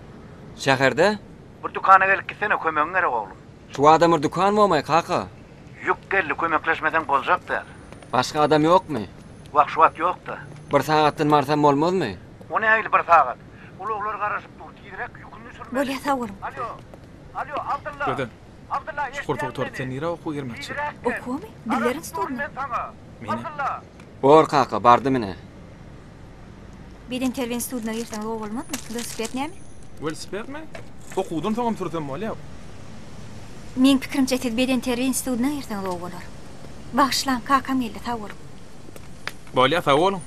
[SPEAKER 2] Şäherde?
[SPEAKER 10] Bir dukana gelip gitsene kömeğin gerek oğlum.
[SPEAKER 2] Şu adamır dukan bolmay, kaka.
[SPEAKER 10] Yok geldi kömekleşmeden boljaklar.
[SPEAKER 2] Başka adam ýokmy?
[SPEAKER 10] Wagt şuat yok da.
[SPEAKER 2] Bir sagatdan marsam bolmazmy?
[SPEAKER 10] O ne aýyl bir sagat? Uluglar garaşyp durdy direk ýükünü sürme.
[SPEAKER 8] Bolýa tawul.
[SPEAKER 10] Alo Abdullah.
[SPEAKER 11] Gödel. Şurta oturup sen nire oku girmekçi.
[SPEAKER 8] Okumy? Dillerin stoluna.
[SPEAKER 11] Meni.
[SPEAKER 2] Bor kaka, bardy mene.
[SPEAKER 8] Beden terwen stoluna ýerden ow bolmadmy? Velosiped näme?
[SPEAKER 11] Velosiped mi? Okudun soňam turtam bolýar.
[SPEAKER 8] Men pikirimçe siz beden terwen stoluna ýerden ow bolar. Bagşlan kakam geldi tawul.
[SPEAKER 11] Bolýar, sağ olun.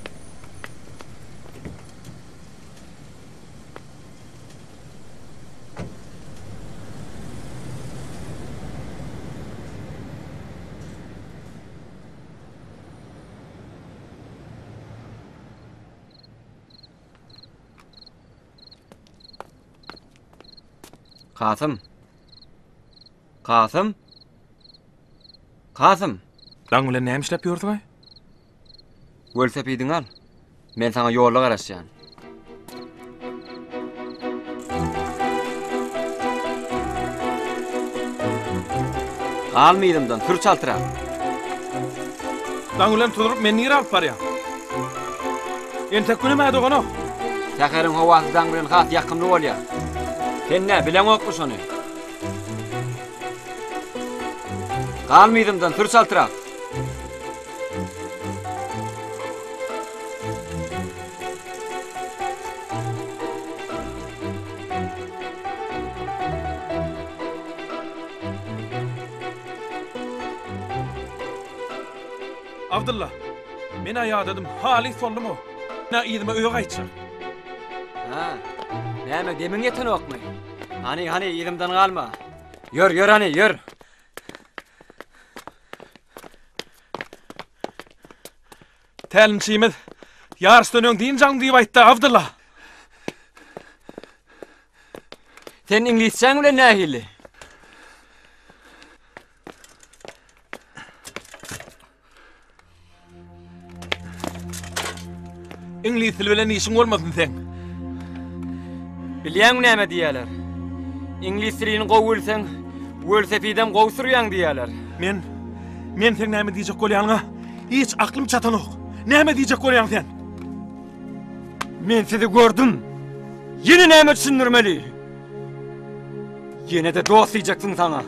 [SPEAKER 2] Kasım.
[SPEAKER 11] Lan ulan näme işläp ýördiň?
[SPEAKER 2] Welosipediňi al. Men sana ýolly garaşýan. Almaýdymdan sür çaltyra.
[SPEAKER 11] Lan ulan tudurup men nire alyp barýar? Ente günemäde ogana.
[SPEAKER 2] Täheriň howasy bilen hat ýakymly bolýar. Sen ne bilen okmy şonu? Almaýdymdan sür çaltyra.
[SPEAKER 11] Abdullah, men aýadadım, haly sollumy? Na ýyzyma öýe gaýtjak.
[SPEAKER 2] Ha. Näme demiň ýeten okmy? Hani ýerimden galma. Ýör hani, ýör.
[SPEAKER 11] Tälimçimiz ýarys dönüň diýin jaň diýip aýtdy Abdullah.
[SPEAKER 2] Sen inglizçe bilen nähili?
[SPEAKER 11] İngiliz dili bilen işin bolmasyn sen.
[SPEAKER 2] Bilýän näme diýerler? İngiliz dilini gowulsaň, welosipedem gowsurýan diýerler.
[SPEAKER 11] Men sen näme diýjek bolýaňa hiç aklym çatanok. Näme diýjek bolýaň sen?
[SPEAKER 2] Men sizi gördüm. Ýene näme düşündirmeli? Ýene de dost diýjeksin sana.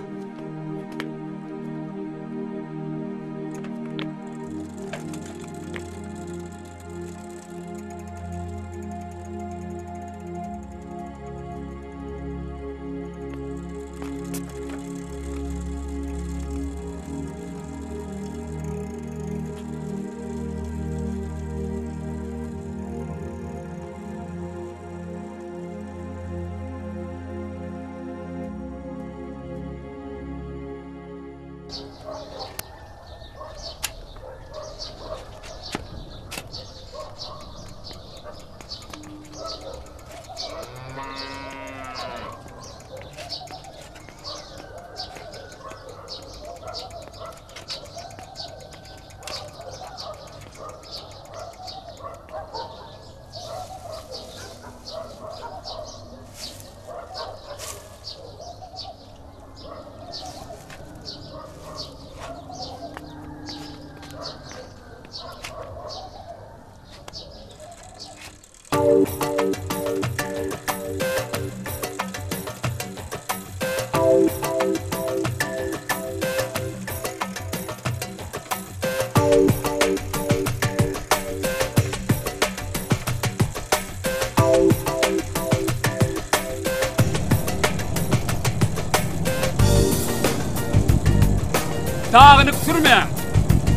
[SPEAKER 4] dağını sürme.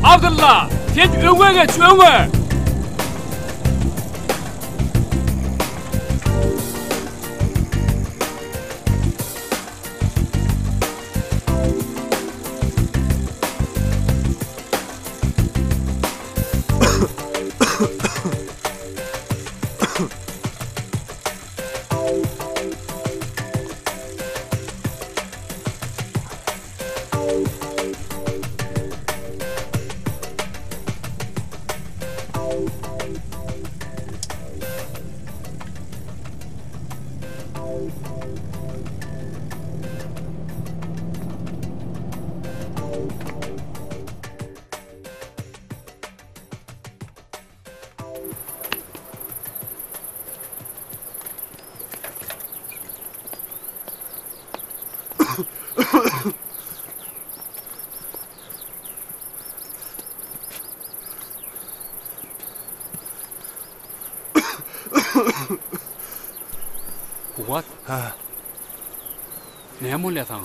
[SPEAKER 4] Abdullah, sen öňe geç, öňe. Kuvat?
[SPEAKER 10] Ha.
[SPEAKER 4] Ne mulle sana?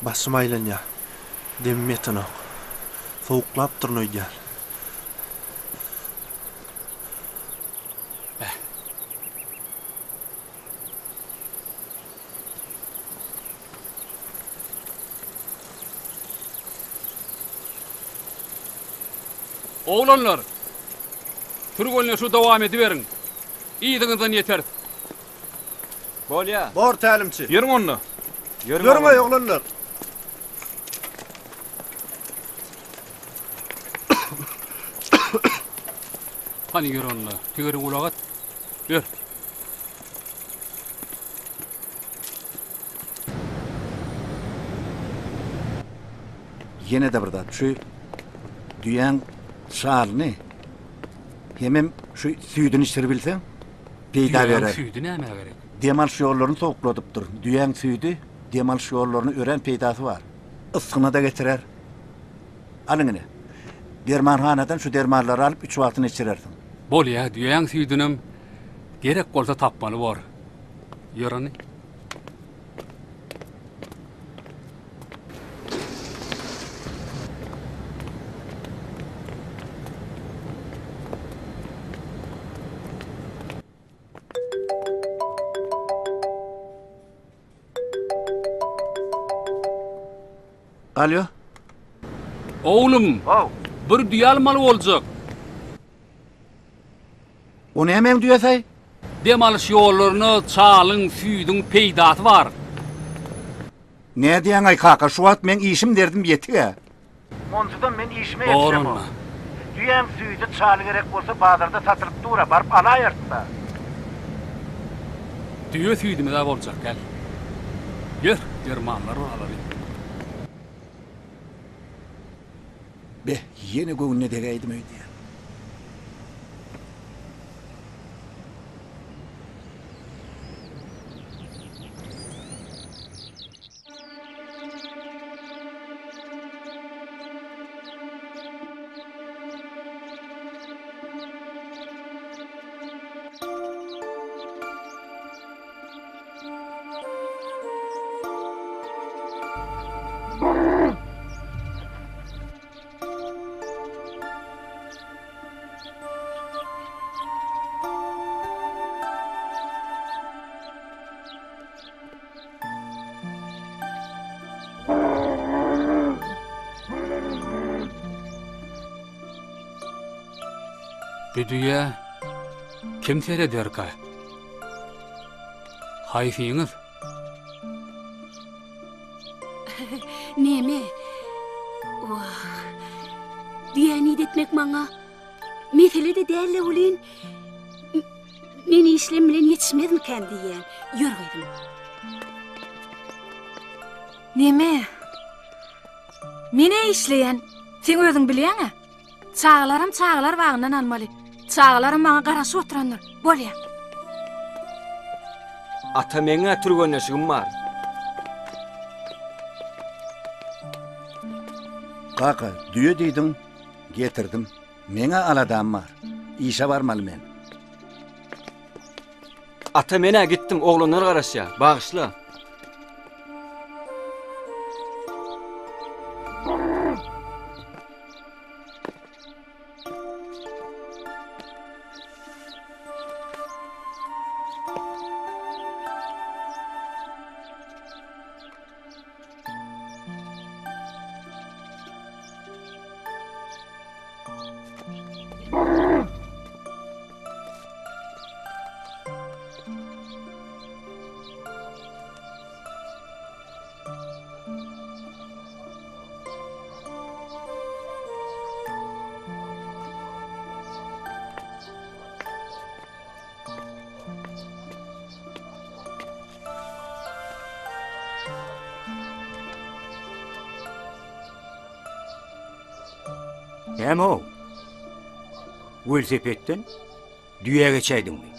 [SPEAKER 12] Başım aylanya. Demim yetinok. Soğuklap durun öýdýär.
[SPEAKER 4] Oğlanlar, Türgölüne şu devam ediverin. İyidiňizden yeter.
[SPEAKER 2] Bolya.
[SPEAKER 12] Bor tälimçi.
[SPEAKER 11] Ýerim onu.
[SPEAKER 12] Görme oğlanlar.
[SPEAKER 4] Hani gör onu, tigeri ulagat. Gör.
[SPEAKER 10] Yine de burada şu düýän şalyny hemem şu süýdüni içir bilsen peýda berer.
[SPEAKER 4] Süýdi näme gerek?
[SPEAKER 10] Demal şoýlaryny sokladypdyr. Düýän süýdi, demal şoýlaryny ören peýdasy bar. Iskyna da getirer. Alyňyny. Dermanhanadan şu dermanlary alyp 3 wagtyny içirersiň.
[SPEAKER 4] Bolya, düýän süýdünim gerek bolsa tapmaly bar. Ýörany.
[SPEAKER 10] Alo.
[SPEAKER 4] Oğlum, bir düýal maly boljak.
[SPEAKER 10] Onu hemen düýäsy?
[SPEAKER 4] Demalış ýollaryny çalyň, süýdüň peýdasy bar.
[SPEAKER 10] Ne diýen ay kaka, şu wagt men işim derdim ýetdi.
[SPEAKER 6] Monsudan men işime
[SPEAKER 4] Doğrunma.
[SPEAKER 6] Düýän süýdi çaly gerek bolsa bazarda satylyp dura, barıp alaýarsa.
[SPEAKER 4] Düýe süýdümi de boljak, gel. Gör, dermanlary alaly.
[SPEAKER 10] Be, yeni göwnüne degeydim öýdü.
[SPEAKER 4] Düýe kim seyreder ka? Haýsyňyz?
[SPEAKER 7] Neme? Wah. Diýeni etmek maňa mesele de dälle bolyn. Meni işlem bilen ýetişmezmi kan diýen. Ýörgüdüm.
[SPEAKER 9] Neme? Mene işleyen? Sen özüň bilýäňi? Çağlarım çağlar wagyndan almaly. Çağlarım maňa garaşy oturanlar. Bolýa.
[SPEAKER 2] Ata meňe Türgölüne şygym bar.
[SPEAKER 10] Kaka, düýe diýdim, getirdim. Meňe aladam bar. İşe barmaly men.
[SPEAKER 2] Ata mene gittim oğlanlar garaşya. Bağışla.
[SPEAKER 6] Hem o. Velosipedden düye geçeydin mi?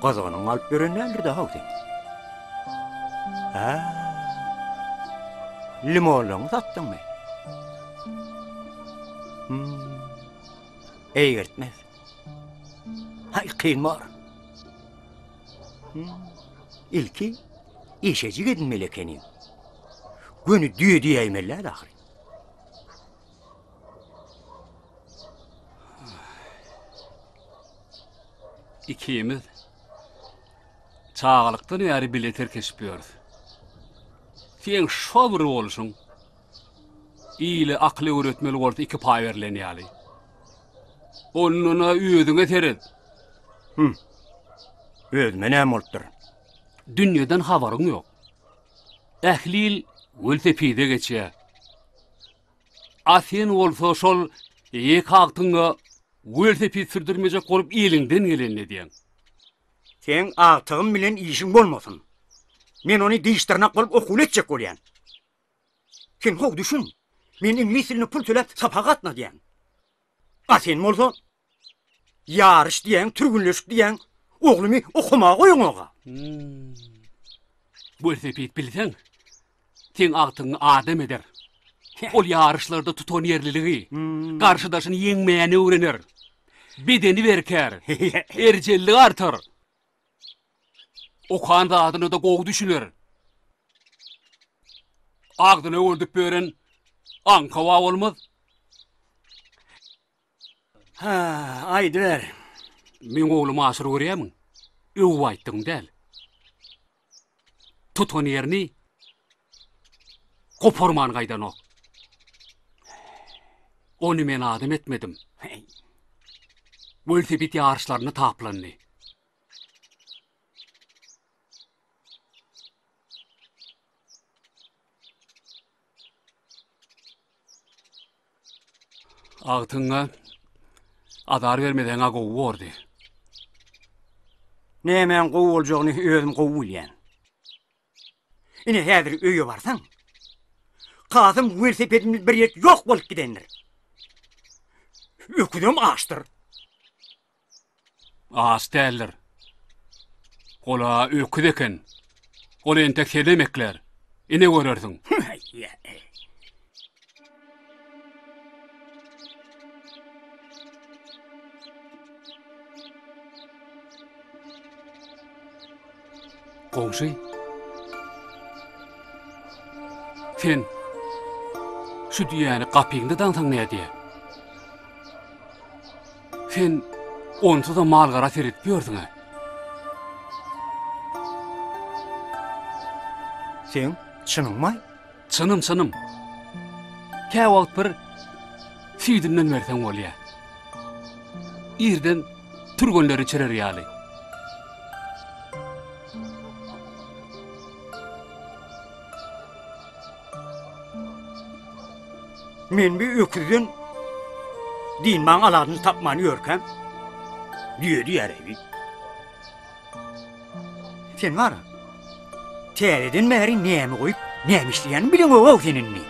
[SPEAKER 6] Kazanın alıp verenlerdir daha o sen. Ha. Limonlarını sattın mı? Eğirtmez. Hay kıyın var. İlki işeci gidin melekenin. Günü düye emeller ahir.
[SPEAKER 4] İkimiz çağalıktan ýary bileter kesipýördi. Sen şobry bolşuň. İle akly öğretmeli boldy iki pay berlenýäli. Onuna üýüdüňe tered.
[SPEAKER 6] Özüme näme bolupdyr?
[SPEAKER 4] Dünýeden habaryň ýok. Ählil welosipede geçýär. Asen bolsa şol ýek agtyňa welosiped sürdürmejek bolup ýeliňden gelenni diýen.
[SPEAKER 6] Sen agtygym bilen işiň bolmasyn. Men onu diýişdirnak bolup okul etjek bolýan. Sen hok düşün. Men ingliz dilini pul töläp sapagatna diýen. A sen bolsa yarış diýen, türgünleşik diýen, oglumy okuma goýun oga.
[SPEAKER 4] Welosiped bilseň, sen agtyňy adam eder. Ol yarışlarda tutan yerliligi, karşıdaşını yeňmeyeni öwrenir. Bedeni berker, erjellik artar. Okan da adyny da gowy düşünür. Agdyny öldüp beren ankawa bolmaz.
[SPEAKER 6] Ha, aýdyr.
[SPEAKER 4] Men oglum aşyr görýärmiň. Öw aýtdyň däl. Tutan yerini koparman gaýdan ok. Onu men adam etmedim. Welosiped yarışlaryny taplandy. Agtyňa adar bermeden gowy boldy.
[SPEAKER 6] Nämen gowy boljagyny özüm gowy bilýän. Ine häzir öýe barsaň, Kazım velosipedimiz bir ýet ýok bolup gidendir. Öküdüm açdyr.
[SPEAKER 4] As däldir. Ola öküd eken. Ola entek sedemekler. Ine görersiň. Goňşy. Sen şu diýäni gapyňda dansaň näde? Sen onsa da mal gara seretýärdiň.
[SPEAKER 6] Sen çynymmy?
[SPEAKER 4] Çynım. Käwagt bir süýdünden berseň bolýar. Ýerden turgunlary çerer ýaly.
[SPEAKER 6] Men bir öküzün dinman aladyny tapmany ýörkem. Diýedi ýarebi. Sen var. Tereden meri näme goýup, näme işleýän bilen o seninni.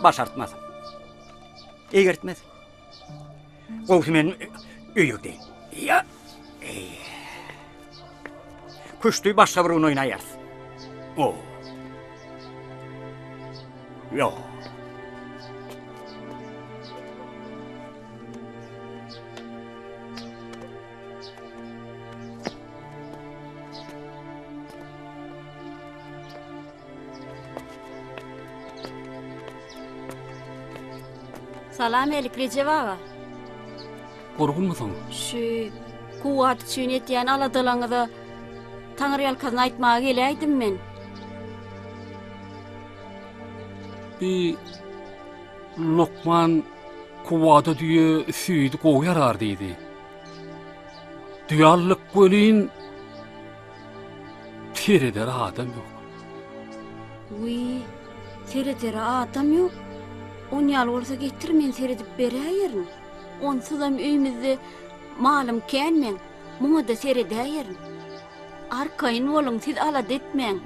[SPEAKER 6] Başartmazım. Egertmez. Gowy men öýükde. Ya. Kuştuy başga bir oýnaýar. O. Yo.
[SPEAKER 13] Salam elik Recep ağa.
[SPEAKER 4] Gorgunmasyň?
[SPEAKER 13] Şu kuwat üçin etýän aladalaňyza taňyr ýalkasyny aýtmaga gelýärdim men.
[SPEAKER 4] Bir Lokman kuwata diýe süýdi gowy yarar diýdi. Duyarlyk gölin tereder adam ýok.
[SPEAKER 13] Wy Seyredere adam yok. On yal olsa getir men seyredip bereyerim. Onsuzam üýümizde malum kelmen. Muňa da seyredeyerim. Arkayın olun siz alat etmeň.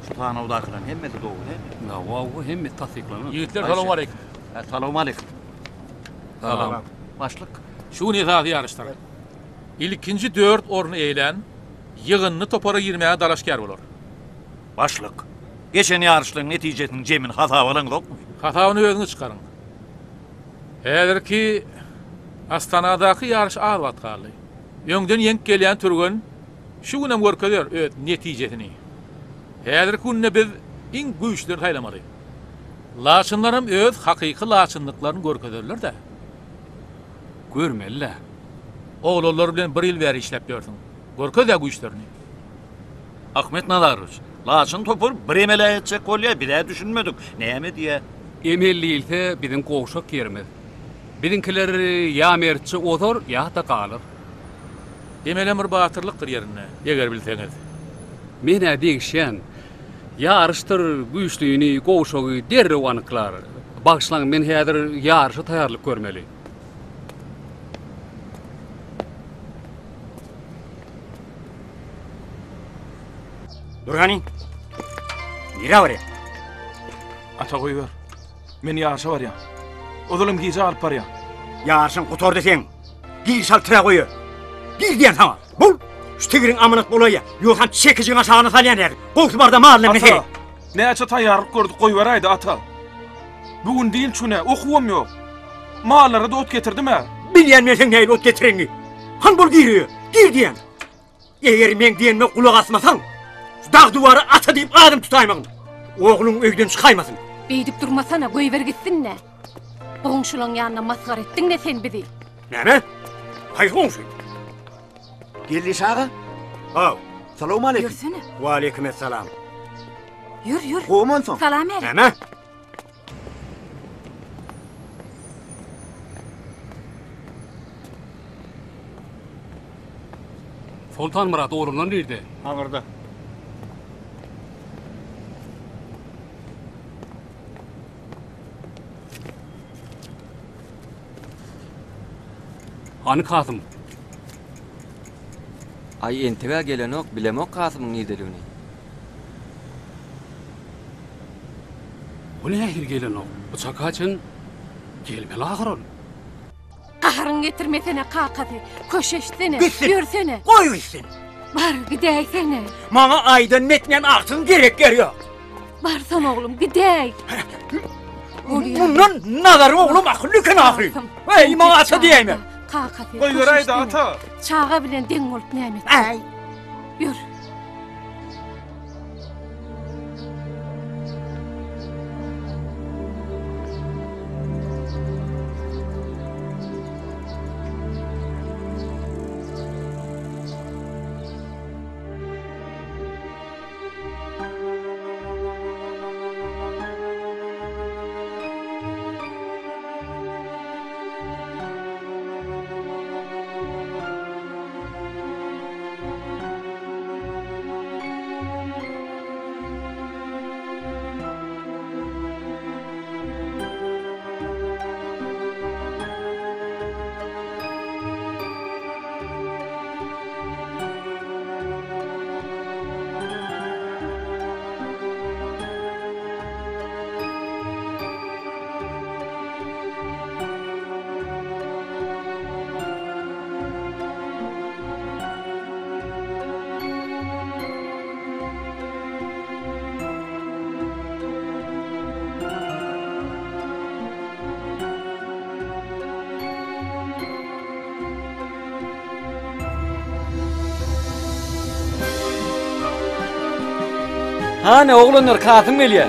[SPEAKER 5] Sultan Udakılan hemmeti doğru he?
[SPEAKER 4] Nawawu hemme tasdiklanan.
[SPEAKER 3] Yiğitler salam aleyküm.
[SPEAKER 5] Salam aleyküm.
[SPEAKER 3] Salam.
[SPEAKER 5] Başlık.
[SPEAKER 3] Şu nizadi yarışlar. İlkinci 4 ornu eýlen yığınny topara girmäge dalaşkar bolar.
[SPEAKER 5] Başlık. Geçen yarışların netijesinin Cemin hata olan yok mu?
[SPEAKER 3] Hatawyny özüňiz çykaryň. Häzirki Astanadaky yarış ağır vatgaly. Öňden ýenk gelýän türgün şu günem görkezler öz netijesini. Häzirki günde biz iň güýçleri taýlamaly. Laçynlarym öz hakyky laçynlyklaryny görkezerler de.
[SPEAKER 4] Görmelle.
[SPEAKER 3] Oğullar bilen bir ýyl bäri işläp ýördiň. Görkezä güýçlerini.
[SPEAKER 5] Ahmet Nadaroviç, Laçın topur bir emele etjek bolýar, bir düşünmedik. Näme diye?
[SPEAKER 4] Emelli ilse bizim goşak yerimiz. Bizimkiler ya mertçi otor ya da kalir.
[SPEAKER 3] Emele bir batırlıktır yerine, eger bilseňiz.
[SPEAKER 4] Mene degişen, yarıştır güýçlüğini, goşagy derrew anyklar. Bagşlaň men häzir yarışa taýarlyk görmeli.
[SPEAKER 6] Durgani. Nira var ya?
[SPEAKER 11] Ata koyuver. Men yarışa var ya. Oğlum giyce alıp var ya.
[SPEAKER 6] Yarışın kutor desen. Giyiş al tıra koyu. Bir diyen sana. Bul. Şu tigirin amınık boloya. Yokan çekicin aşağına salyan yer. Koltu barda mağarlam ne seri.
[SPEAKER 11] Ne açı tayyarlık gördük koyuver aydı ata. Bugün değil çüne okuvam yok. Mağarlara da ot getirdim ha.
[SPEAKER 6] Bilyen mesen neyle ot getirengi. Han bol giriyor. Gir diyen. Eğer men diyenme kulak asmasan. Dağ duvarı ata deyip adım tutayman. Oğlun öyden çıkaymasın.
[SPEAKER 9] Beydip durmasana, goýber gitsin ne? Goňşulaň ýanyna masgar etdiň ne sen bizi?
[SPEAKER 6] Näme? Haýy goňşy.
[SPEAKER 10] Geldi ağa.
[SPEAKER 6] Aw.
[SPEAKER 10] Salam aleyküm.
[SPEAKER 9] Yürüsene.
[SPEAKER 6] Wa aleykümselam.
[SPEAKER 9] Yür yür.
[SPEAKER 10] Gomanson.
[SPEAKER 9] Salam aleyküm.
[SPEAKER 6] Näme?
[SPEAKER 4] Sultan Murat oğlundan nerede?
[SPEAKER 6] Ağırda.
[SPEAKER 4] Hani Kasım?
[SPEAKER 2] Ay entebe gelenok bilemok Kasım'ın nideligini.
[SPEAKER 4] Bu nähir gelen o? Bıçak açın. Gelmeli ahırın.
[SPEAKER 9] Qahrın getirmesene kakasy. Köşeşsene.
[SPEAKER 6] Gitsin.
[SPEAKER 9] Yürüsene.
[SPEAKER 6] Koy gitsin.
[SPEAKER 9] Bar gidäýsene.
[SPEAKER 6] Mana aýdan netmen aksın gerek ýok.
[SPEAKER 9] Barsan oğlum gidäýik.
[SPEAKER 6] Bundan nazar oğlum akıllıkın ahri. Ey mana ata diýme.
[SPEAKER 9] Kakasy.
[SPEAKER 11] Koyuver aydı ata.
[SPEAKER 9] Çağa bilen deň bolup näme?
[SPEAKER 6] Ay.
[SPEAKER 9] Yür.
[SPEAKER 2] Hani oğlanlar Kasım gelýär.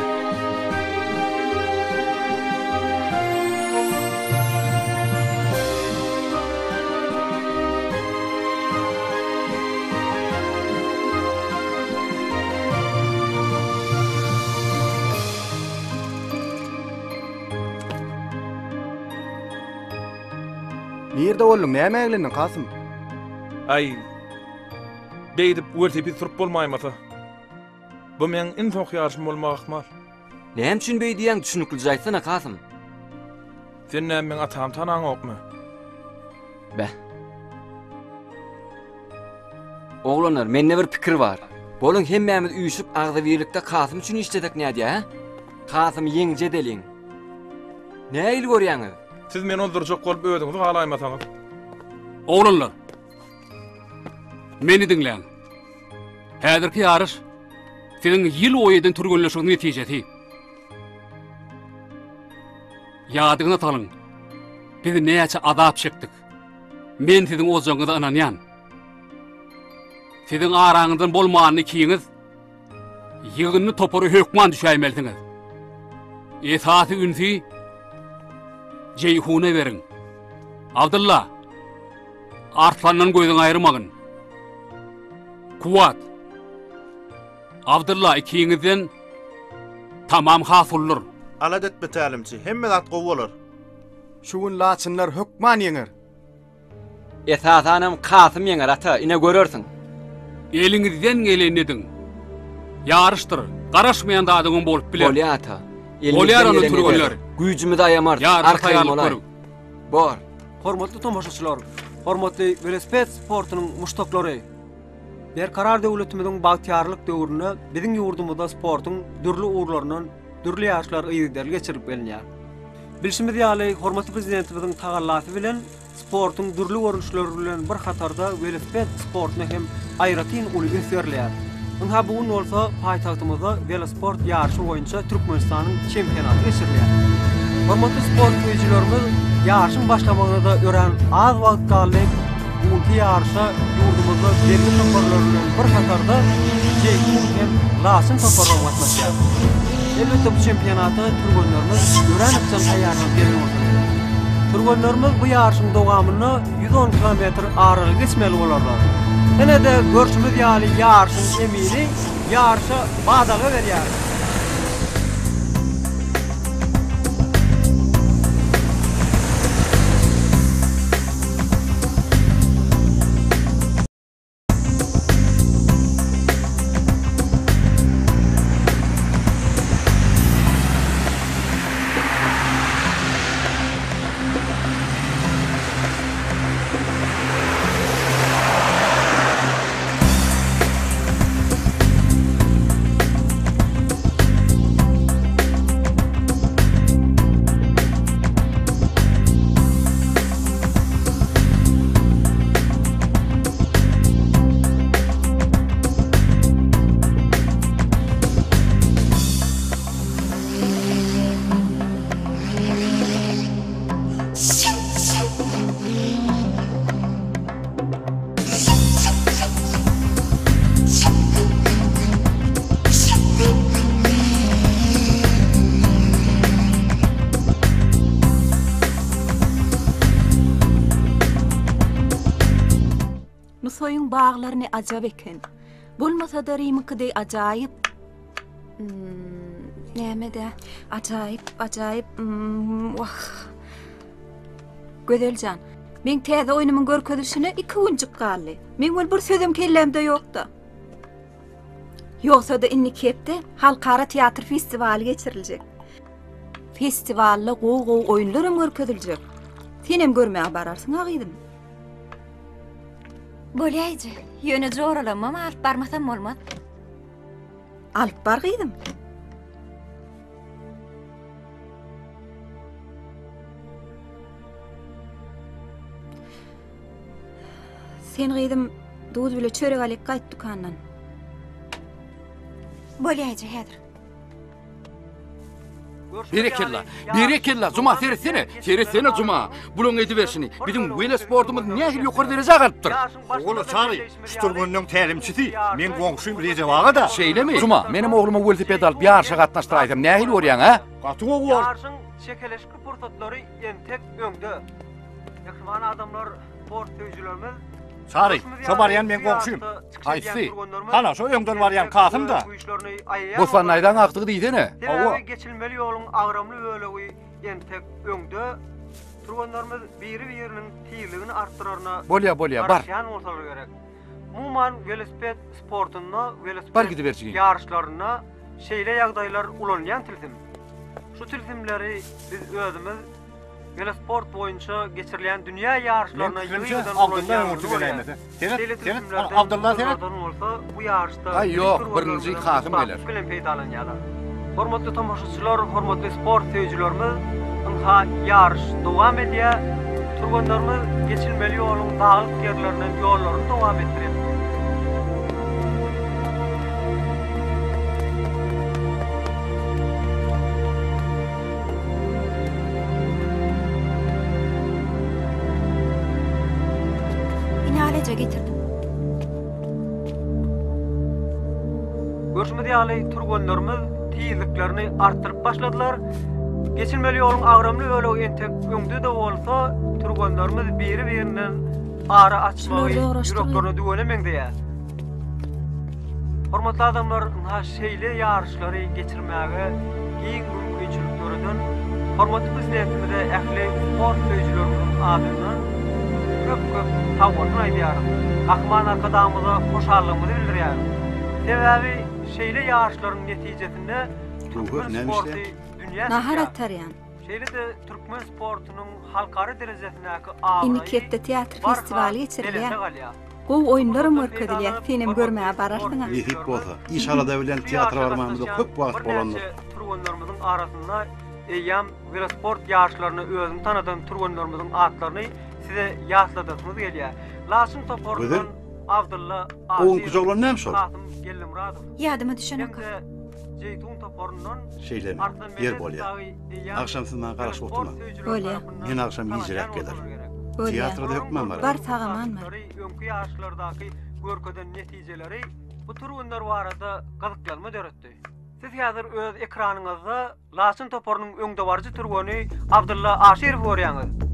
[SPEAKER 14] Nerede oldun? Näme eglendin Kasım?
[SPEAKER 11] Ay. Beýdip welosiped turup bolmaýmasa. Bu men en soň ýarşym bolmak ahmal.
[SPEAKER 2] Näme üçin beýdiýäň düşünükli jaýtsana Kasım.
[SPEAKER 11] Sen näme men atam tanaň okmy?
[SPEAKER 2] Be. Oglanlar, mende bir pikir var. Bolun hemmämiz üýüşüp agda birlikde Kasım üçin işledek näde ha? Kasım ýeňje deliň. Näme il görýäňiz?
[SPEAKER 11] Siz meni öldürjek bolup öýdüňiz galaýmasaňyz.
[SPEAKER 4] Oğlanlar, meni dinleň. Häzirki ýarış senin ýyl oýadan turgunlaşygyň netijesi. Ýadyňyza salyň. Biz näçe azap çekdik. Men siziň ozaňyza ananýan. Siziň araňyzdan bolmanyny kiýiňiz, ýygyny topary hökman düşäýmelsiňiz. Esasy ünsi Ceyhun'a verin. Abdullah, Arslandan gözüň aýrymagyn. Kuwat, Abdullah ikiňizden tamam hasullar.
[SPEAKER 12] Aladet betälimçi, hemme zat gowalar.
[SPEAKER 14] Şuun laçynlar hökman ýeňer.
[SPEAKER 2] Esasanam Kasım ýeňer ata, ine görersiň.
[SPEAKER 4] Eliňizden gelenedin. Ýarışdyr, garaşmaýan dadyň bolup biler.
[SPEAKER 2] Bolýar ata.
[SPEAKER 4] Bolýar onu turgunlar.
[SPEAKER 2] Güýjümizi aýamar.
[SPEAKER 4] Arkaýyň bolay.
[SPEAKER 2] Bor.
[SPEAKER 15] Hormatly tomoşaçylar, hormatly velosiped sportunyň muştaklary. Ber karar döwletimiziň bagtýarlyk döwrüne biziň ýurdumyzda sportuň dürli urlarynyň dürli ýaşlar ýygydaly geçirip gelinýär. Bilşimiz ýaly hormatly prezidentimiziň tagallasy bilen sportuň dürli görünüşleri bilen bir hatarda velosiped sportuny hem aýratyn uly ünsürler. Onha bugun olsa paýtagtymyzda velosport ýarşy boýunça Türkmenistanyň çempionaty geçirilýär. Hormatly sport öýçilerimiz ýarşyň başlamagyna da ören az wagt galyp bugunky ýarşa ýurdumyzda belli toparlaryň bir hatarda Ceyhun hem Lasyn toparlanyp atmaşýar. Elbetde bu çempionata turgunlarymyz ören üçin taýýarlanyp berýär. Turgunlarymyz bu ýarşyň dowamyny 110 kilometr araly geçmeli bolarlar. Ene de görüşümüz ýaly ýarşyň emiri ýarşa badaly berýär.
[SPEAKER 16] Soyun bağlarını acayip eken. Bulmasa da Rimik'de acayip. Neyme de acayip. Vah. Gözelcan. Men teyze oyunumun görkezişine 2 uncuk kaldı. Men ol bir sözüm kellemde yoktu. Yoksa da inni kepde Halkara Tiyatr Festivali geçirilecek. Festivalda gow oyunlarım görkezilecek. Senem görmeye bararsın agydım.
[SPEAKER 8] Bolýaýdy. Ýöne joralam, ama alyp barmasam bolmaz.
[SPEAKER 16] Alyp bargydım. Sen gydım duz bile çörek alyp gaýt dukandan.
[SPEAKER 8] Bolýaýdy häzir.
[SPEAKER 4] Berekella, Zuma seresene Zuma. Bulun ediberşini. Bizim velosportumuz nähil ýokary derejä galypdyr.
[SPEAKER 10] Oğlu çary, şu turgunnyň tälimçisi, men goňşum Recep ağa da.
[SPEAKER 4] Şeýlemi? Zuma, menim ogluma velosiped alyp ýarşa gatnaşdyraýdym. Nähil görýäň ha?
[SPEAKER 10] Gaty gowar.
[SPEAKER 15] Ýarşyň çekeleşki pursatlary entek öňde. Ýakşyman adamlar sport öýçilerimiz
[SPEAKER 10] Çary, şo barýan men goňşum.
[SPEAKER 4] Aýsy.
[SPEAKER 10] Hana şo öňden barýan Kasım da.
[SPEAKER 4] Bu sanaýdan akdygy diýdene.
[SPEAKER 15] Demäli geçilmeli ýoluň agramly bölegi entek öňde Turganlarımız biri-birinin tiyligini arttırarına...
[SPEAKER 14] Bolya, bar.
[SPEAKER 15] Karşıyan olsalar gerek. Muman velosiped sportuna,
[SPEAKER 14] Bar gidiverçigin.
[SPEAKER 15] yarışlarına şeyle ýagdaýlar ulanýan tilsim. Şu tilsimleri biz özümüz velosport boýunça geçirilen dünya yarışlarına ýygydan
[SPEAKER 10] Abdullah urdu gelenmez. Senet, Abdullah senet.
[SPEAKER 15] olsa bu yarışda...
[SPEAKER 14] Ay yok, birinci Kasım gelir.
[SPEAKER 15] Bilen peýdalanýarlar. Hormatly tamaşaçylar, hormatly sport söýüjilerimiz, ynha yarış dowam edýär. Turganlarymyz geçilmeli ýoluň dağlyk ýerlerine ýollaryny dowam etdirýär.
[SPEAKER 8] Inaleje getirdim.
[SPEAKER 15] Görüşmedi ýaly turganlarymyz tiýizliklerini arttyryp başladylar. Geçilmeli ýoluň agramly öle entek öňde de bolsa, turganlarymyz biri-birinden ara açmagy, ýüreklerini düwelemeňdiýär. Hormatly adamlar, ha şeýle ýarışlary geçirmäge giň mümkinçiliklerden hormatly prezidentimize ähli sport söýüjilerimiň adyndan köp tawwarlar aýdýarym. Ahman arkadamyza hoşallygymyzy bildirýär. Sebebi şeýle ýarışlaryň netijesinde
[SPEAKER 16] Naharat taryan.
[SPEAKER 15] Şeýle de türkmen sportunyň halkary derejesindäki ağrı.
[SPEAKER 16] Iniketde teatr festivali geçirilýär. Gow oýunlarym örkedilýär. Senem görmäge bararsyňa.
[SPEAKER 10] Nehip bolsa, inşallah da bilen teatr barmamyzda köp wagt bolanlar.
[SPEAKER 15] Turganlarymyzyň arasynda eýam velosport ýarışlaryny özüm tanadan turganlarymyzyň atlaryny size ýasladyrsymyz gelýär. Laçyn toporundan Abdullah
[SPEAKER 10] Oğun kuzoglan näme şol?
[SPEAKER 8] Ýadyma düşen aka.
[SPEAKER 15] Jeytun toporundan
[SPEAKER 10] Şeyleme, yer bolýar. Akşam siz meni garaşyp oturma.
[SPEAKER 16] Bolýar.
[SPEAKER 10] Men akşam ýyjyrak gelir.
[SPEAKER 16] Bolýar.
[SPEAKER 10] Teatrda hökmem bar.
[SPEAKER 16] Bar tagaman bar.
[SPEAKER 15] Öňkü ýarışlardaky görkeden netijeleri bu turgunlar barada gazyklanma döretdi. Siz häzir öz ekranyňyzda Laçyn toporunyň öňde barjy turgany Abdullah Aşerow görýäňiz.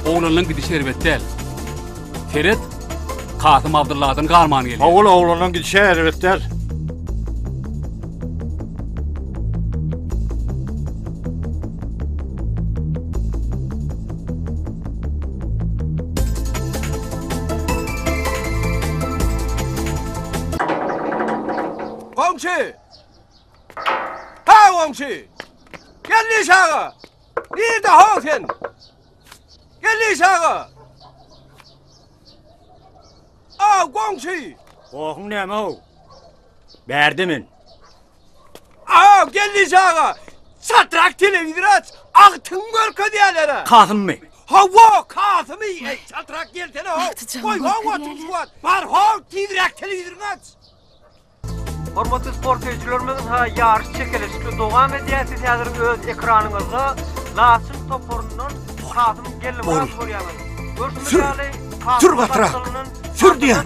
[SPEAKER 4] Oğlanın gidişi erbet del. Ferit, Kasım Abdullah'dan galman geldi.
[SPEAKER 10] Oğlanın gidişi erbet del.
[SPEAKER 11] Komşu! Ha komşu! Gel nişağı! Nerede ha sen? Gel nişağı! Aa komşu!
[SPEAKER 6] Oğlum näme o? Berdimin.
[SPEAKER 11] Aa gel nişağı! Satrak televizyon aç! Aktın görkö diýerler.
[SPEAKER 6] Kasım mı?
[SPEAKER 11] Hava Kasım ey satrak gelsene ha! Koy hava tutsuat! Var ha tiýdirek televizyon aç!
[SPEAKER 15] Hormatly sport söýüjilerimiz ha ýarış çekilişli dowam edýär. Siz häzir öz ekranyňyzda Laçyn toporundan Kasım Gellimurad görýäňiz. Görüşmeli
[SPEAKER 10] Sür batra. Sür diýär.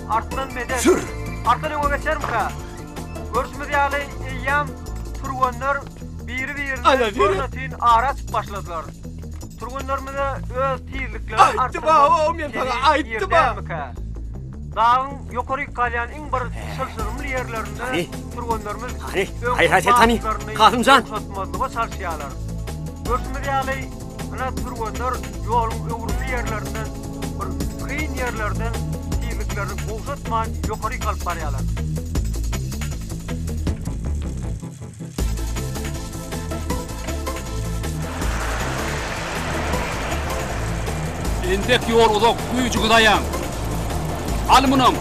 [SPEAKER 15] Artdan medet.
[SPEAKER 10] Sür.
[SPEAKER 15] Artdan öňe geçerim ka. Görüşmeli eýam turganlar biri-birini görnetin araç başladylar. Turganlarymyza öz tiýizlikleri
[SPEAKER 11] artdylar. Men sana aýtdyma.
[SPEAKER 15] Dağın ýokary kalýan iň bir şylşyrymly ýerlerinde turganlarymız
[SPEAKER 6] Hayır, tani. Kasımcan.
[SPEAKER 15] Satmadyga çalşýarlar. Görsümüz ýaly ana turganlar ýoluň öwrüki ýerlerinden, bir kyn ýerlerden tiýliklerini boşatman ýokary kalyp barýarlar.
[SPEAKER 4] Endek ýol uzak, güýjü dayan. Al munum.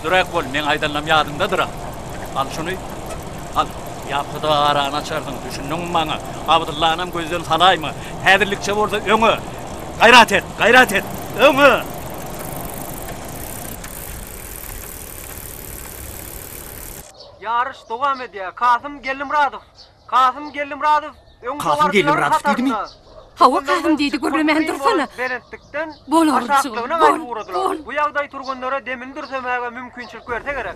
[SPEAKER 5] Sürak bol, men aýdanlam ýadymdadyr. Al şuny. Al. Ýapyda arana açardın, düşündüň maňa. Abdulla anam gözden salaýmy? Häzirlikçe bolsa öňe. Gayrat et, gayrat et. Öňe.
[SPEAKER 15] Yarış dowam edýär. Kasym Gelimradov. Kasym Gelimradov.
[SPEAKER 6] Kasym Gelimradov diýdimi?
[SPEAKER 9] Hawa Kasym diýdi, görmemäň dursana.
[SPEAKER 15] Berentlikden
[SPEAKER 9] Bolar,
[SPEAKER 15] bol. Bu ýagdaý turganlara demin dursamäge mümkinçilik berse gerek.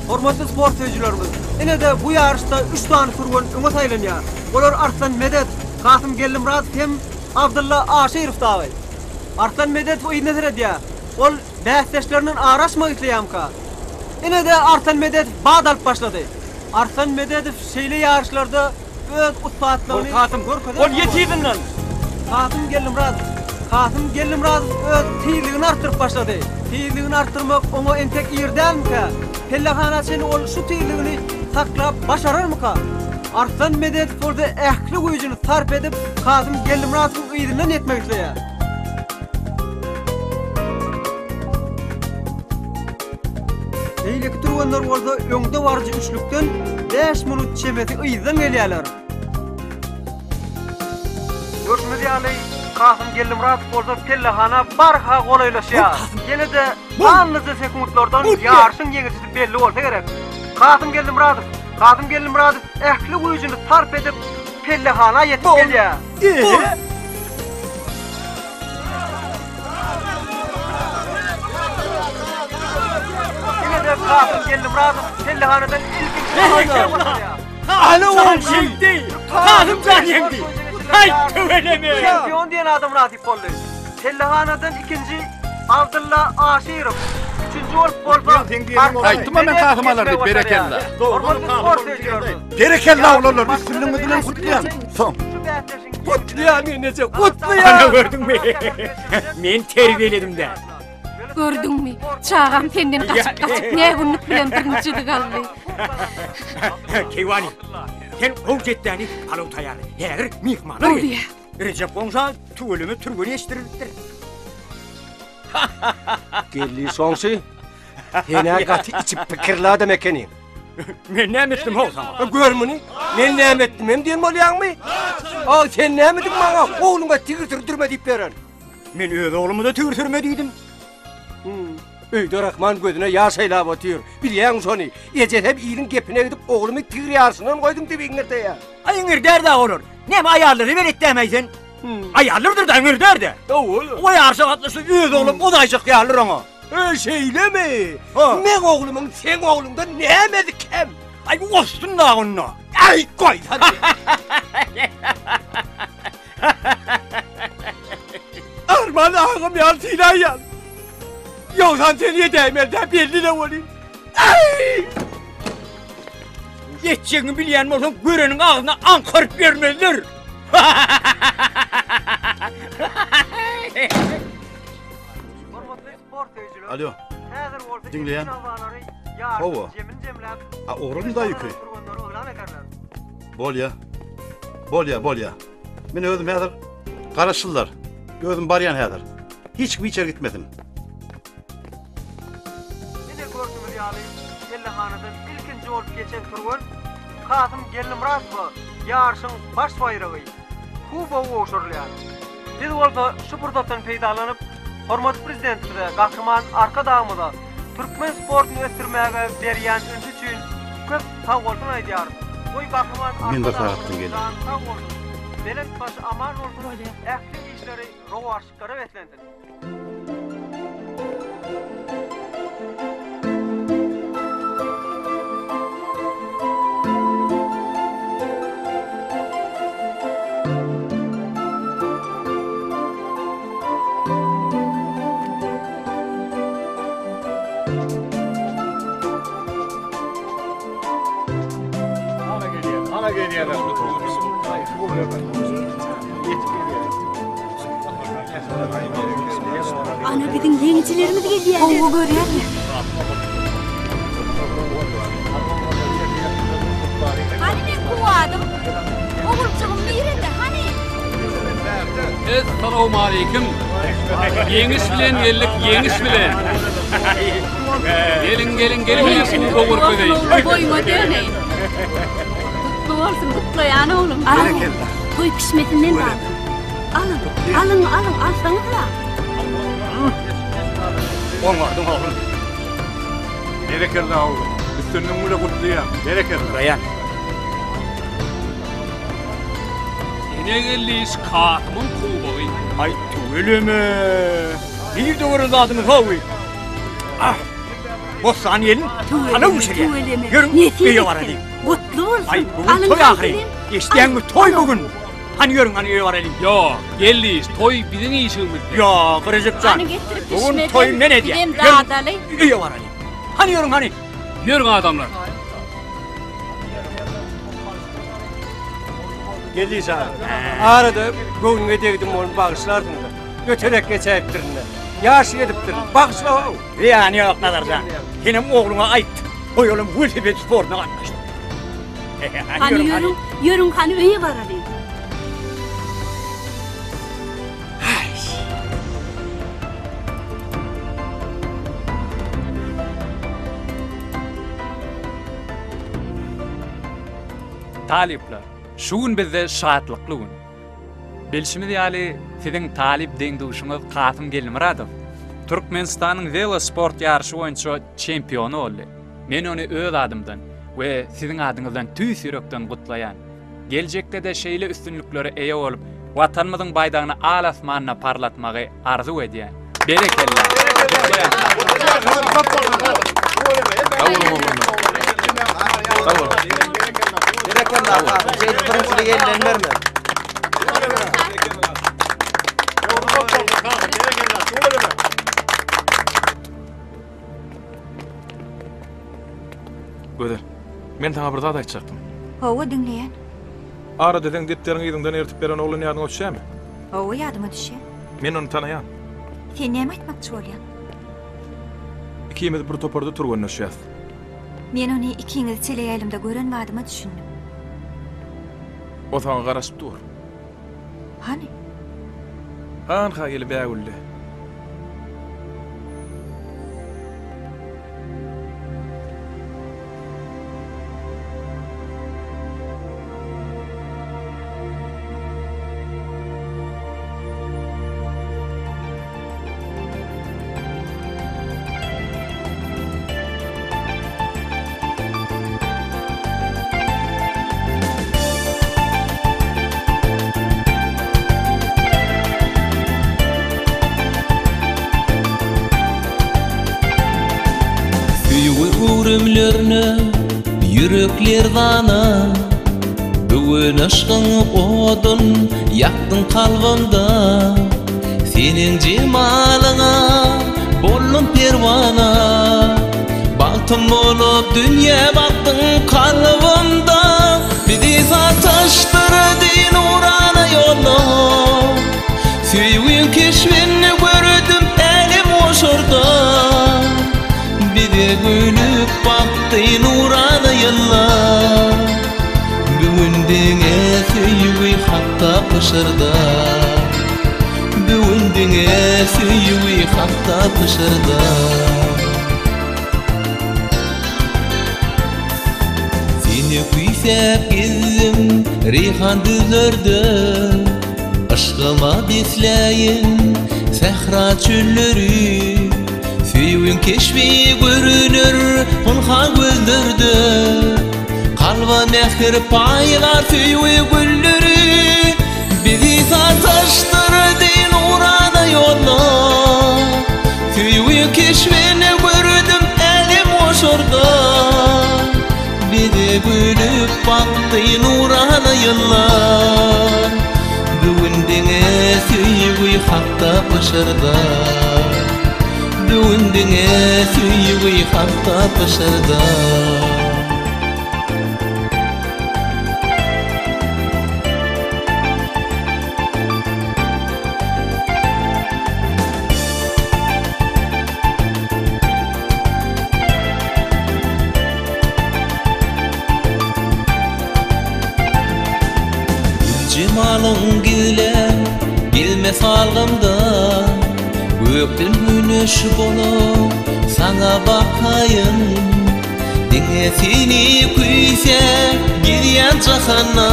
[SPEAKER 15] Hormatly sport seyircilerimiz, ine de bu yarışda 3 tane turgun öňe saýlanýar. Olar Arslan Medet, Kasym Gelimradov hem Abdulla Aşyrov dawy. Arslan Medet o ine edýär. Ol bäsleşleriniň araşmagy isleýärka. Ine de Arslan Medet bad alyp başlady. Arslan Medet şeýle yarışlarda öz ustaatlygyny görkezdi. Ol ýetidinden. Kasym Gelimradov öz tiýligini artyryp başlady. Tiýligini artyrmak oňa entek ýerdämkä? Pellahana sen ol şu tiýligini saklap başararmyka? Arslan Medet bolda ähli güýjüni sarp edip Kasym Gelimradowyň ýygynyň etmek isleýär. Eýleki turganlar bolsa öňde barjy üçlükden 5 minut çemeti ýygydan gelýärler. Görüşmez ýaly Kasym Gelimradov bolsa pellahana barha golaylaşýar. Ýene de anlyca sekundlardan ýarşyň ýeňişi belli bolsa gerek. Kasym Gelimradov ähli güýjüni sarp edip pellahana ýetip gelýär. Ýene de Kasym Gelimradov pellahanadan ilkinç
[SPEAKER 6] Ana oğlum şimdi. Kasım can yendi. Hay köveleme.
[SPEAKER 15] Şampiyon diyen adam nasip oldu. Pellahanadan ikinci Abdulla Aşyrov. Üçüncü olup bolsa.
[SPEAKER 14] Aytdım men Kasım alardy, berekella.
[SPEAKER 6] Berekella oğlanlar, biz günümüz bilen kutlayan. Son. Kutlayan nece, kutlayan. Ana gördün mü? Men terbiyeledim de.
[SPEAKER 9] Gördüňmi? Çağam senden gaçyp näme günlük bilen birinçilik aldy.
[SPEAKER 6] Keywani, sen howjetdäni palaw taýar. Häzir mihmanlar geldi. Recep bolsa tüwelimi türgüni eşdirildir.
[SPEAKER 15] Geldi soňsy. Hene gaty içip pikirlä demekeni.
[SPEAKER 6] Men näme etdim bolsa?
[SPEAKER 15] Görmüni? Men näme etdim hem diýen bolýarmy? Al sen näme edin maňa? Oğluňa tigirtirme diýip beren.
[SPEAKER 6] Men öz oğlumy da tigirtirme diýdim.
[SPEAKER 15] Öýde Rahman gözüne ýaş aýlap otyr. Bilýäň şony. Eje hep ýylyň gepine gidip oğlumy tigir ýarsynan goýdum diýiňler de.
[SPEAKER 6] Aýyňyr derde olur. Näme aýarlary beret dämeýsin? Aýarlardyr da öňür derde. O ýarşy atlyşy öz oğlum o da aýşyk ýarlar oňa.
[SPEAKER 15] Şeýlemi? Men oğlumyň sen oğlundan näme dikem?
[SPEAKER 6] Ay ostun da onunla.
[SPEAKER 15] Ay koy hadi. Arman ağam yaltıyla yan. Yoksa seni değmezden belli de olayım. Ay!
[SPEAKER 6] Yeteceğini bilýän bolsaň görenin ağzına ankarıp bermezler.
[SPEAKER 17] Alo. Dinleyen. Hova. Oğrun da yükü. Bolya. Men özüm häzir garaşylar. Gözüm baryan häzir. Hiç bir içer gitmedim.
[SPEAKER 15] Mene gördüm ýaly, Gellehanadan ilkinji bolup geçen turgun Kasım Gellimrazova ýarşyň baş bayragy. Kuba oşurlar. Biz bolsa şu fırsatdan peýdalanyp hormatly prezidentimize gahryman arka dağımyda Türkmen sportuny ösdürmäge berýän öňü üçin köp sag bolsun aýdýar. Oy gahryman
[SPEAKER 17] Men de taýapdym geldim.
[SPEAKER 15] Belet başı aman bolsun. Ähli işleri rowaşyklara betlendin.
[SPEAKER 7] Ana bizim yeniçilerimiz geldi.
[SPEAKER 16] Oğlu görýärmi?
[SPEAKER 9] Hani men kuwadım. Oğulçygym birinde hani.
[SPEAKER 4] Assalamu alaykum. Yeňiş bilen geldik, yeňiş bilen. Gelin bu gurpedy.
[SPEAKER 7] Boyuma döneyin. Kutlu olsun, kutlayan oğlum. Toy pişmetinden var. Alın, alsanızla.
[SPEAKER 6] Oňardyň oğlum.
[SPEAKER 11] Berekerli oğlum. Üstünden böyle kutluya. Berekerli.
[SPEAKER 6] Dayan.
[SPEAKER 4] Ene geldiş Kasım'ın kubagy.
[SPEAKER 6] Ay tüveleme. Bir doğru zadımız havi. Ah. Bosan yelin. Hala uçurya. Görün. Bir var ali.
[SPEAKER 7] Kutlu olsun.
[SPEAKER 6] Ay bugün toy ahri. İsteyen mi toy bugün? Hani görün hani var ali.
[SPEAKER 4] Yo, geldiş toy bizim işimiz.
[SPEAKER 6] Yo, Kırıcıpcan.
[SPEAKER 9] Hani getirip
[SPEAKER 6] Bugün toy ne diye?
[SPEAKER 9] Bilem dağdalı.
[SPEAKER 6] İyi var ali. Hani görün hani.
[SPEAKER 4] Görün adamlar.
[SPEAKER 15] Geldi sana. Arada göğüne degdim onu bağışlardın da. Göterek geçeyiptirinler. Yaş ediptirin. Bağışla o.
[SPEAKER 6] Yani yok nazarcan. Benim oğluma ait. O yolum Hulfibet sporuna katmıştı.
[SPEAKER 7] Hani yörün hani öyi var ali.
[SPEAKER 4] Talipler. Şuun bizde şahatlıklı gün. Bilşimiz ýaly siziň talip deňduşyňyz Kasım Gellimrazov. Türkmenistan'ın velosport ýarşy boýunça çempionu boldy. Men onu öz adymdan we siziň adyňyzdan tüýs ýürekden gutlaýan. Geljekde de şeýle üstünliklere eýe bolup, watanymyzyň baýdagyny alasmanyna parlatmagy arzu edýän. Berekeller.
[SPEAKER 3] Göder. Men taňa bir zat aýtjakdym.
[SPEAKER 8] Howa dinleýän.
[SPEAKER 3] Ara dedeň depderiň ýygyňdan ertip beren oglan ýadyňa düşýärmi?
[SPEAKER 8] Howa ýadyma düşýär.
[SPEAKER 3] Men onu tanaýan.
[SPEAKER 8] Sen näme aýtmakçy bolýan?
[SPEAKER 3] Ikimiz bir toparda turganlaşýas.
[SPEAKER 8] Men onu ikiňiz çeleýälimde gören wadyma düşündim.
[SPEAKER 3] O taňa garaşyp dur.
[SPEAKER 8] Hani?
[SPEAKER 3] Anha gelip bäguldy.
[SPEAKER 18] Ömürlerine yürekler dana Bugün aşkın odun yaktın kalbimda Senin cemalına bollum pervana Bak Altın olup dünya baktın kalbimda, bizi sataştırdı nurana yollar. Süyün keşfini gördüm elim oşurda, bize gülüp baktı nurana yıllar. Büyündüğe süyü hatta pışırda, büyündüğe süyü hatta pışırda. Seni küysep gezdim rihan düzlerde, aşkıma besleyin sehra çölleri. Süyün keşfi görünür hunha gözlerde, kalba mehir paylar süyü gülleri. Bizi sataştırdı nurana yollar. Süyün keşfini gördüm elim oşurda, bizi gülüp baktı nurana yıllar. Büyündüğe süyü hatta pışırda, büyündüğe süyü hatta pışırda. Cemalın güle bilmez algımda, gökten güneş bolup sana bakayım. Dine seni kuysa gidiyen cahana,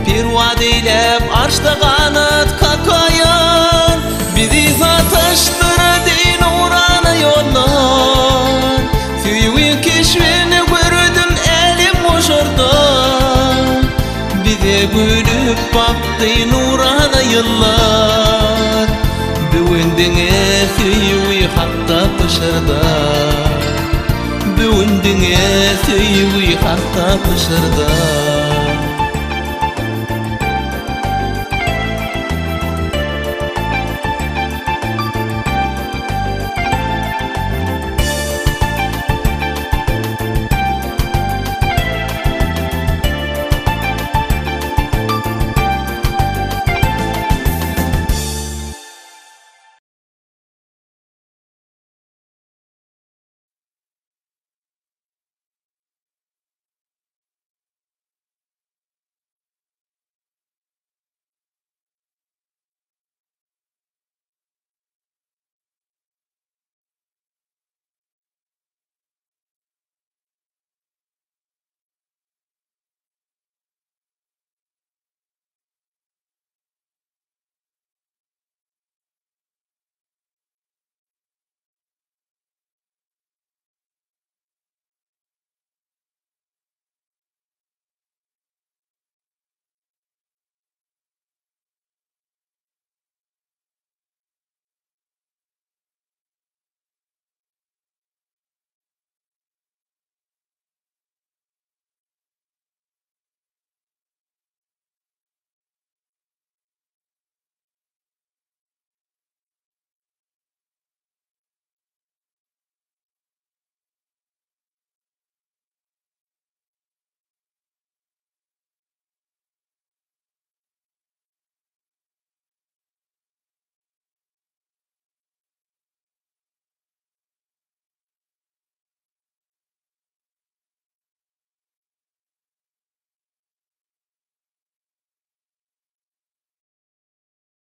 [SPEAKER 18] pervad eylep arşta kanat kakayın. Bizi sataştırdı nurana yollar. Süyün keşfini gördüm elim oşurda, bize gülüp baktı nurana yıllar. Büyündüğe süyü hatta pışırda, büyündüğe süyü hatta pışırda.